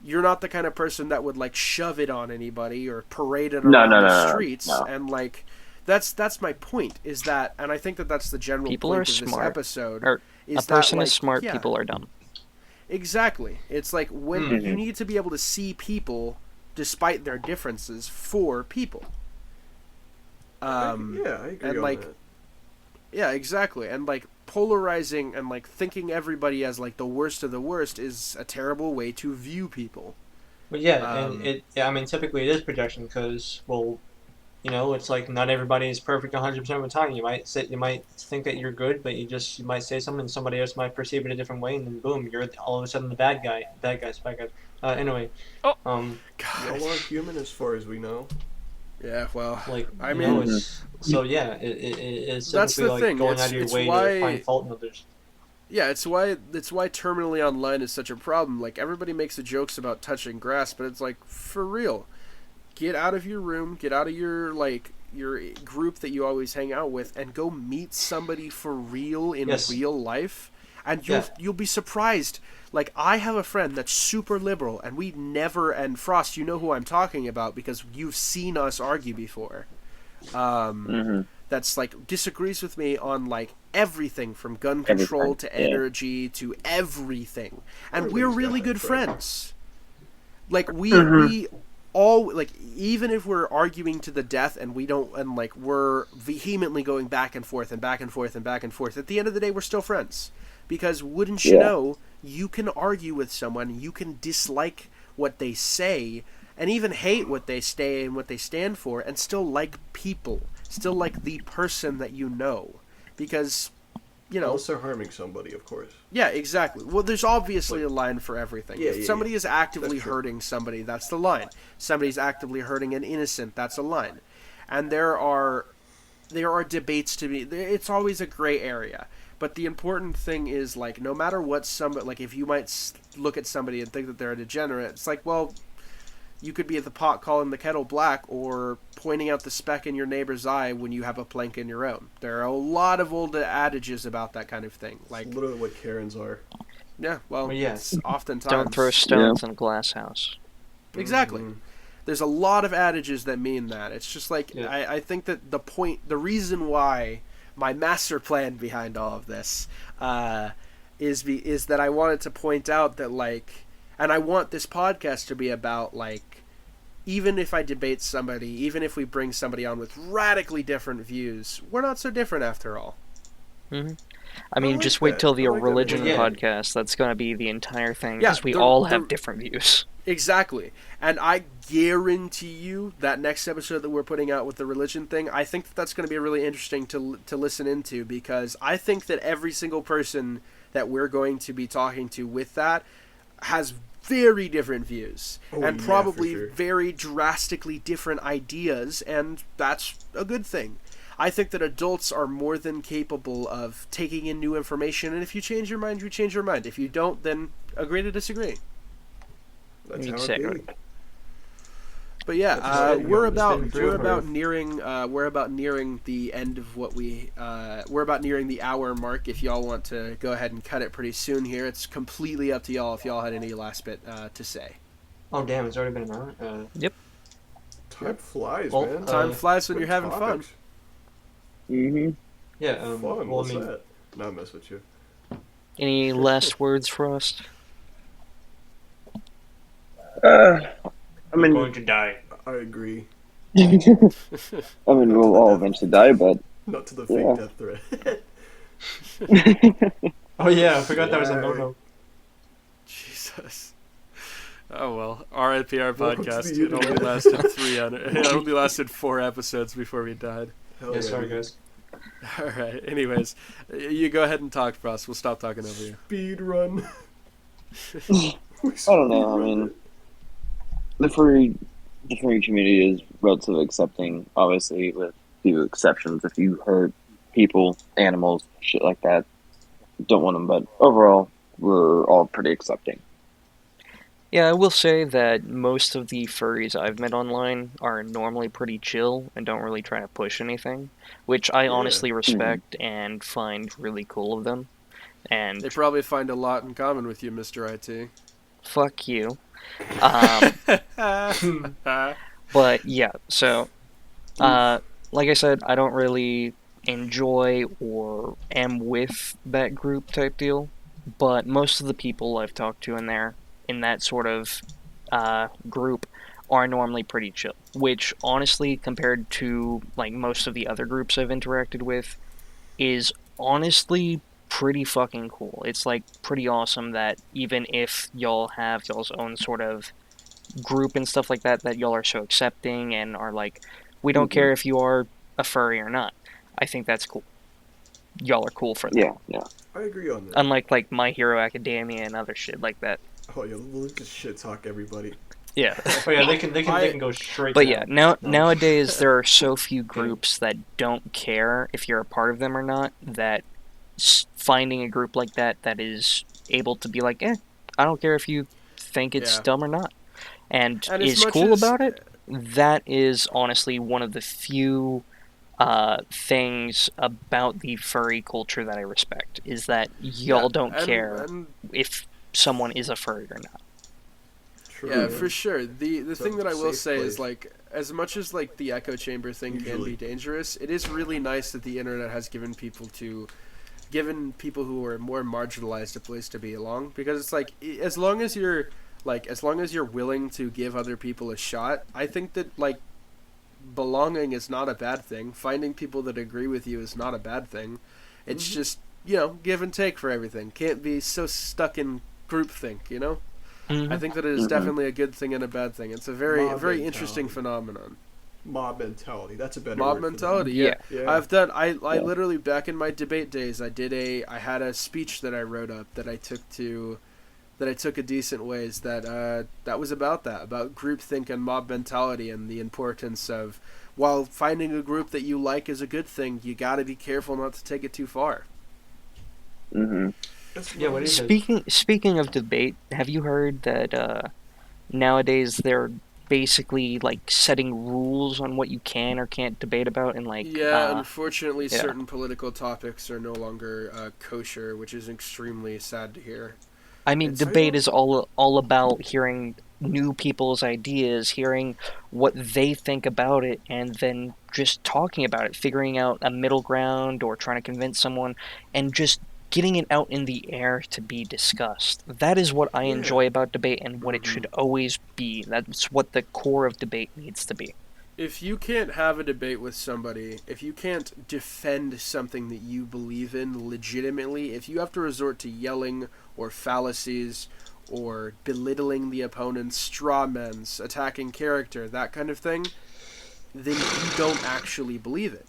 Speaker 1: You're not the kind of person that would like shove it on anybody or parade it around the streets, and like. That's my point, is that, and I think that that's the general
Speaker 4: people
Speaker 1: point
Speaker 4: are
Speaker 1: of this
Speaker 4: smart.
Speaker 1: episode.
Speaker 4: Or
Speaker 1: is
Speaker 4: a person
Speaker 1: that, like,
Speaker 4: is smart, people are dumb.
Speaker 1: Exactly. It's like when you need to be able to see people despite their differences for people.
Speaker 5: I agree
Speaker 1: and
Speaker 5: on
Speaker 1: like,
Speaker 5: that.
Speaker 1: yeah, exactly. And like polarizing and like thinking everybody as like the worst of the worst is a terrible way to view people.
Speaker 3: but yeah, and I mean, typically it is projection because, well, you know, it's like not everybody is perfect 100% of the time. You might think that you're good, but you might say something, and somebody else might perceive it a different way, and then boom, you're all of a sudden the bad guy. Bad guys. Anyway,
Speaker 1: God.
Speaker 5: Y'all are human as far as we know.
Speaker 1: Yeah, well,
Speaker 3: like,
Speaker 1: I
Speaker 3: you
Speaker 1: mean,
Speaker 3: know, it's
Speaker 1: that's
Speaker 3: typically
Speaker 1: the
Speaker 3: like
Speaker 1: thing.
Speaker 3: going out of your
Speaker 1: It's
Speaker 3: way
Speaker 1: why,
Speaker 3: to find fault in others.
Speaker 1: Yeah, it's why terminally online is such a problem. Like, everybody makes the jokes about touching grass, but it's like, for real, get out of your room, get out of your group that you always hang out with, and go meet somebody for real in real life, and you'll be surprised. Like, I have a friend that's super liberal, and and Frost, you know who I'm talking about because you've seen us argue before. That's like disagrees with me on like everything from gun control to energy to everything, and we're really good friends. Like we all, like, even if we're arguing to the death and like we're vehemently going back and forth and back and forth and back and forth, at the end of the day we're still friends, because wouldn't you know, you can argue with someone, you can dislike what they say and even hate what they say and what they stand for, and still like people, still like the person that you know, because you know,
Speaker 5: unless they're harming somebody, of course.
Speaker 1: Yeah, exactly. Well, there's obviously a line for everything. If somebody is actively hurting somebody, that's the line. Somebody's actively hurting an innocent, that's a line. And there are debates to be. It's always a gray area. But the important thing is, like, no matter what somebody, like, if you might look at somebody and think that they're a degenerate, it's like, well, you could be at the pot calling the kettle black, or pointing out the speck in your neighbor's eye when you have a plank in your own. There are a lot of old adages about that kind of thing. Like,
Speaker 5: it's literally what Karens are.
Speaker 1: Yeah, well,
Speaker 3: yes.
Speaker 1: Oftentimes.
Speaker 4: Don't throw stones in a glass house.
Speaker 1: Exactly. There's a lot of adages that mean that. It's just like, I think that the reason why my master plan behind all of this is that I wanted to point out that, like, and I want this podcast to be about, like, even if I debate somebody, even if we bring somebody on with radically different views, we're not so different after all.
Speaker 4: I mean, just wait till the religion podcast. That's going to be the entire thing, because we all have different views.
Speaker 1: Exactly. And I guarantee you that next episode that we're putting out with the religion thing, I think that's going to be really interesting to listen into, because I think that every single person that we're going to be talking to with that has very different views and probably
Speaker 5: for sure.
Speaker 1: very drastically different ideas, and that's a good thing. I think that adults are more than capable of taking in new information, and if you change your mind, you change your mind. If you don't, then agree to disagree.
Speaker 5: That's how
Speaker 4: Exactly.
Speaker 5: it be.
Speaker 1: But yeah,
Speaker 5: That's
Speaker 1: we're
Speaker 5: it's
Speaker 1: about
Speaker 5: been
Speaker 1: nearing the end of what we're about nearing the hour mark. If y'all want to go ahead and cut it pretty soon here, it's completely up to y'all. If y'all had any last bit to say.
Speaker 3: Oh damn, it's already been an hour.
Speaker 4: Yep.
Speaker 5: Time flies,
Speaker 3: Well,
Speaker 5: man.
Speaker 1: Time flies when
Speaker 5: Good
Speaker 1: you're having fun.
Speaker 5: topics.
Speaker 3: Yeah.
Speaker 5: Fun.
Speaker 3: Well,
Speaker 5: What's
Speaker 3: I mean,
Speaker 5: that? No, I mess with you.
Speaker 4: Any last words for us?
Speaker 2: I
Speaker 3: I'm
Speaker 2: mean,
Speaker 3: going to die.
Speaker 5: I agree.
Speaker 2: we'll all eventually die, but
Speaker 5: Not to the
Speaker 2: Yeah.
Speaker 5: fake death threat.
Speaker 3: Oh yeah, I forgot that was a no-no.
Speaker 1: Jesus. Oh well, R.I.P. our
Speaker 5: Welcome to
Speaker 1: podcast.
Speaker 5: the
Speaker 1: It only
Speaker 5: internet.
Speaker 1: lasted it only lasted 4 episodes before we died.
Speaker 5: Hell
Speaker 3: Yeah, sorry
Speaker 5: dude.
Speaker 3: guys.
Speaker 1: All right. Anyways, you go ahead and talk, Frost. We'll stop talking over you.
Speaker 5: Speed run.
Speaker 2: I don't know. I mean, the furry community is relatively accepting, obviously, with few exceptions. If you hurt people, animals, shit like that, don't want them. But overall, we're all pretty accepting.
Speaker 4: Yeah, I will say that most of the furries I've met online are normally pretty chill and don't really try to push anything, which I honestly respect and find really cool of them. And
Speaker 1: They probably find a lot in common with you, Mr. IT.
Speaker 4: fuck you. But yeah, so like I said, I don't really enjoy or am with that group type deal, but most of the people I've talked to in that sort of group are normally pretty chill, which honestly, compared to like most of the other groups I've interacted with, is honestly pretty fucking cool. It's like pretty awesome that even if y'all have y'all's own sort of group and stuff like that, that y'all are so accepting and are like, we don't care if you are a furry or not. I think that's cool. Y'all are cool for that.
Speaker 2: Yeah.
Speaker 5: I agree on that.
Speaker 4: Unlike like My Hero Academia and other shit like that.
Speaker 5: Oh yeah, we'll just shit talk everybody.
Speaker 4: Yeah.
Speaker 3: Oh yeah, they can go straight.
Speaker 4: But
Speaker 3: to
Speaker 4: yeah,
Speaker 3: hell.
Speaker 4: nowadays there are so few groups that don't care if you're a part of them or not, that finding a group like that is able to be like, I don't care if you think it's dumb or not, and is cool about it. That is honestly one of the few things about the furry culture that I respect, is that y'all don't care if someone is a furry or not.
Speaker 5: True,
Speaker 1: Yeah,
Speaker 5: man.
Speaker 1: for sure. The
Speaker 5: It's
Speaker 1: thing
Speaker 5: a
Speaker 1: that I will
Speaker 5: safe
Speaker 1: say
Speaker 5: place.
Speaker 1: is, like, as much as like the echo chamber thing can
Speaker 5: Usually.
Speaker 1: be dangerous, it is really nice that the internet has given people who are more marginalized a place to belong, because it's like, as long as you're willing to give other people a shot, I think that like belonging is not a bad thing. Finding people that agree with you is not a bad thing. It's just, give and take for everything. Can't be so stuck in groupthink, you know?
Speaker 4: Mm-hmm.
Speaker 1: I think that it is definitely a good thing and a bad thing. It's a very
Speaker 5: Mob
Speaker 1: very
Speaker 5: mentality.
Speaker 1: interesting phenomenon.
Speaker 5: Mob mentality. That's a better
Speaker 1: Mob
Speaker 5: word for
Speaker 1: mentality,
Speaker 5: that.
Speaker 1: yeah.
Speaker 5: Yeah.
Speaker 1: I've done. I literally, back in my debate days, I had a speech that I wrote up that I took a decent ways that was about groupthink and mob mentality, and the importance of, while finding a group that you like is a good thing, you got to be careful not to take it too far.
Speaker 3: Yeah, what is it?
Speaker 4: Speaking of debate, have you heard that nowadays they're basically like setting rules on what you can or can't debate about, and like
Speaker 1: Unfortunately, certain political topics are no longer kosher, which is extremely sad to hear.
Speaker 4: I mean, debate is all about hearing new people's ideas, hearing what they think about it, and then just talking about it, figuring out a middle ground, or trying to convince someone, and just getting it out in the air to be discussed. That is what I enjoy about debate, and what it should always be. That's what the core of debate needs to be.
Speaker 1: If you can't have a debate with somebody, if you can't defend something that you believe in legitimately, if you have to resort to yelling or fallacies or belittling the opponent's straw men's, attacking character, that kind of thing, then you don't actually believe it.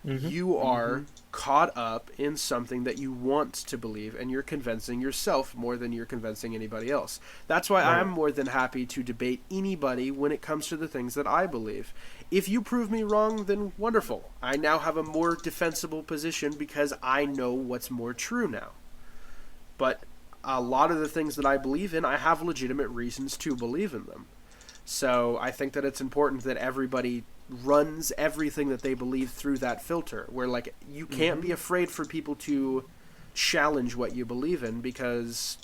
Speaker 1: You are caught up in something that you want to believe, and you're convincing yourself more than you're convincing anybody else. That's why I'm more than happy to debate anybody when it comes to the things that I believe. If you prove me wrong, then wonderful. I now have a more defensible position because I know what's more true now. But a lot of the things that I believe in, I have legitimate reasons to believe in them. So I think that it's important that everybody runs everything that they believe through that filter, where like you can't be afraid for people to challenge what you believe in, because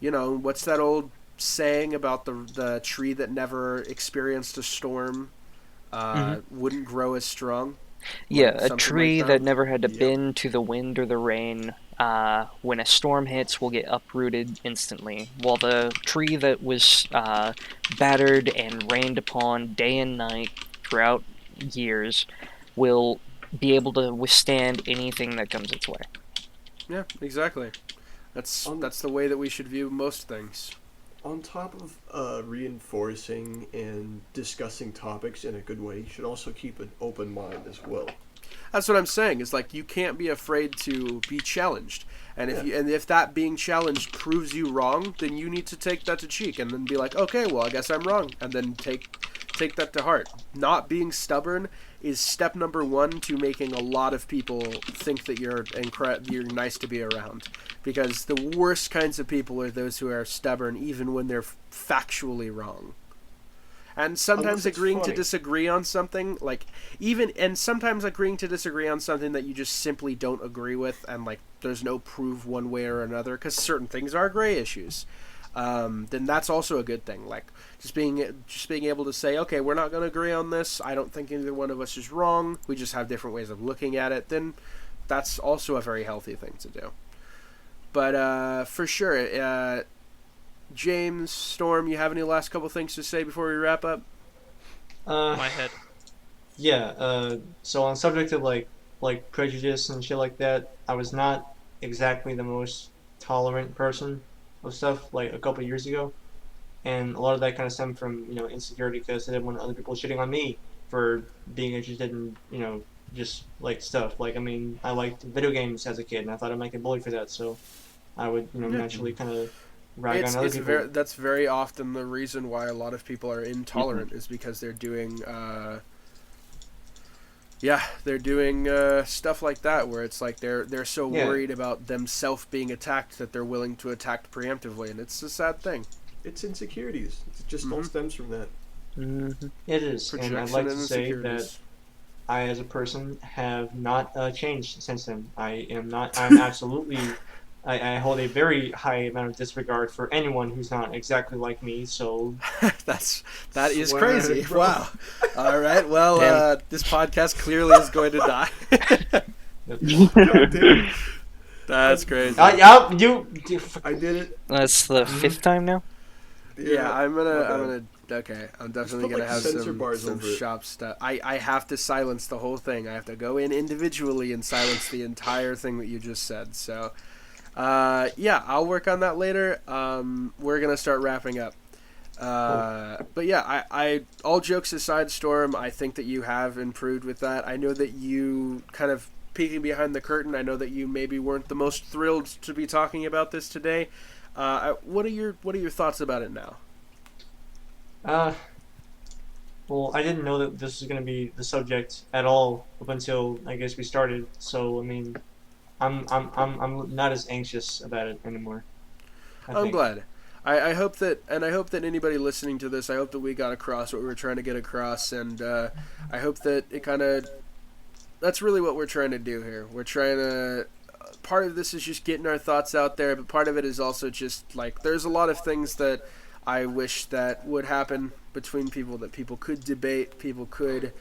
Speaker 1: what's that old saying about the tree that never experienced a storm wouldn't grow as strong?
Speaker 4: Yeah, a tree that never had to bend to the wind or the rain, when a storm hits, will get uprooted instantly. While the tree that was battered and rained upon day and night throughout years will be able to withstand anything that comes its way.
Speaker 1: Yeah, exactly. That's the way that we should view most things.
Speaker 5: On top of reinforcing and discussing topics in a good way, you should also keep an open mind as well.
Speaker 1: That's what I'm saying. Is like you can't be afraid to be challenged, and if that being challenged proves you wrong, then you need to take that to cheek and then be like, okay, well, I guess I'm wrong, and then take that to heart. Not being stubborn is step number one to making a lot of people think that you're nice to be around. Because the worst kinds of people are those who are stubborn even when they're factually wrong. And sometimes agreeing to disagree on something, sometimes agreeing to disagree on something that you just simply don't agree with, and like there's no proof one way or another, because certain things are gray issues. Then that's also a good thing. Like just being able to say, okay, we're not going to agree on this. I don't think either one of us is wrong. We just have different ways of looking at it. Then that's also a very healthy thing to do. But for sure, James, Storm, you have any last couple things to say before we wrap up?
Speaker 6: My head.
Speaker 3: Yeah. So on subject of like prejudice and shit like that, I was not exactly the most tolerant person of stuff like a couple of years ago, and a lot of that kind of stemmed from insecurity, because I didn't want other people shitting on me for being interested in just like stuff. Like, I mean, I liked video games as a kid, and I thought I might get bullied for that, so I would naturally kind of rag on other people.
Speaker 1: That's very often the reason why a lot of people are intolerant, is because they're doing stuff like that, where it's like they're so worried about themselves being attacked that they're willing to attack preemptively, and it's a sad thing.
Speaker 5: It's insecurities. It just all stems from that.
Speaker 3: Mm-hmm. It is, and I'd like to say that I, as a person, have not changed since then. I'm absolutely. I hold a very high amount of disregard for anyone who's not exactly like me. So
Speaker 1: that is crazy. Bro. Wow. All right. Well, this podcast clearly is going to die. That's crazy.
Speaker 3: I
Speaker 5: did it.
Speaker 4: That's the fifth time now.
Speaker 1: Yeah, I'm definitely gonna have some shop stuff. I have to silence the whole thing. I have to go in individually and silence the entire thing that you just said. So. I'll work on that later. We're gonna start wrapping up. But yeah, I all jokes aside, Storm, I think that you have improved with that. I know that you kind of peeking behind the curtain. I know that you maybe weren't the most thrilled to be talking about this today. What are your thoughts about it now?
Speaker 3: Well, I didn't know that this was gonna be the subject at all up until I guess we started. So I mean. I'm not as anxious about it anymore.
Speaker 1: I'm glad. I hope that anybody listening to this, I hope that we got across what we were trying to get across, and I hope that it kind of, that's really what we're trying to do here. We're trying to, part of this is just getting our thoughts out there, but part of it is also just like, there's a lot of things that I wish that would happen between people, that people could debate, people could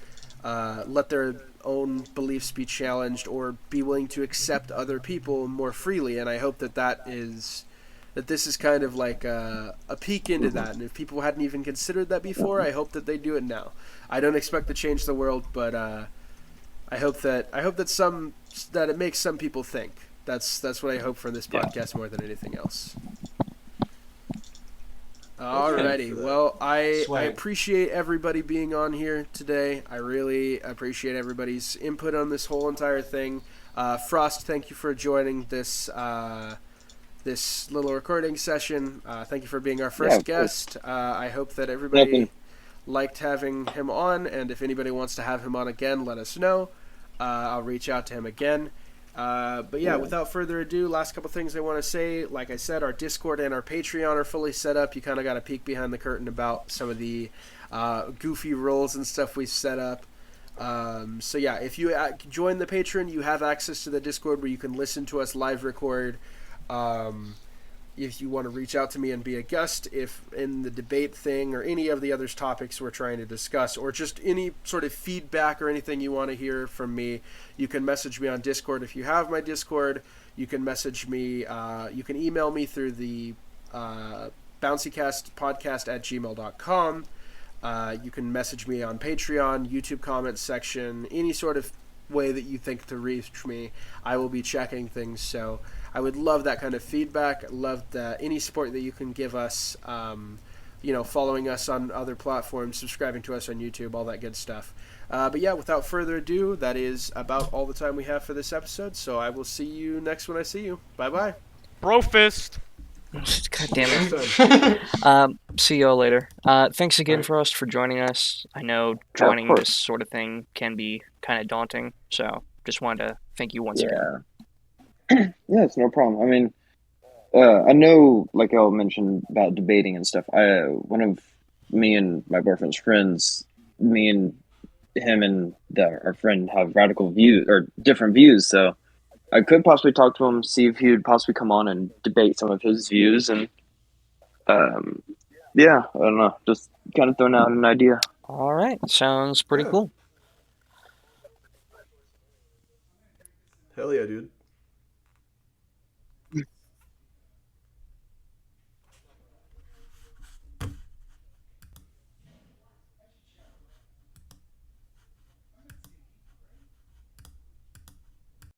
Speaker 1: let their own beliefs be challenged, or be willing to accept other people more freely. And I hope that this is kind of like a peek into that. And if people hadn't even considered that before, I hope that they do it now. I don't expect to change the world, but I hope that it makes some people think. That's what I hope for this podcast more than anything else. Alrighty. Well, I
Speaker 3: Swag.
Speaker 1: appreciate everybody being on here today. I really appreciate everybody's input on this whole entire thing. Frost, thank you for joining this this little recording session. Thank you for being our first guest. I hope that everybody liked having him on, and if anybody wants to have him on again, let us know. I'll reach out to him again. But yeah, without further ado, last couple things I want to say. Like I said, our Discord and our Patreon are fully set up. You kind of got a peek behind the curtain about some of the goofy roles and stuff we set up. So yeah, if you join the Patreon, you have access to the Discord where you can listen to us live record. If you want to reach out to me and be a guest, if in the debate thing or any of the other topics we're trying to discuss, or just any sort of feedback or anything you want to hear from me, you can message me on Discord. If you have my Discord, you can message me, you can email me through the BouncyCastPodcast@gmail.com. You can message me on Patreon, YouTube comments section, any sort of way that you think to reach me. I will be checking things, so I would love that kind of feedback. Love any support that you can give us, following us on other platforms, subscribing to us on YouTube, all that good stuff. But yeah, without further ado, that is about all the time we have for this episode, so I will see you next when I see you. Bye-bye.
Speaker 6: Brofist!
Speaker 4: God damn it. See y'all later. Thanks again, Frost, for joining us. I know joining this sort of thing can be kind of daunting, so just wanted to thank you once again.
Speaker 2: Yeah, it's no problem. I mean, I know, like I mentioned about debating and stuff. One of me and my boyfriend's friends, me and him and our friend have radical views or different views. So I could possibly talk to him, see if he would possibly come on and debate some of his views. And yeah, I don't know, just kind of throwing out an idea.
Speaker 4: All right, sounds pretty cool.
Speaker 5: Hell yeah, dude.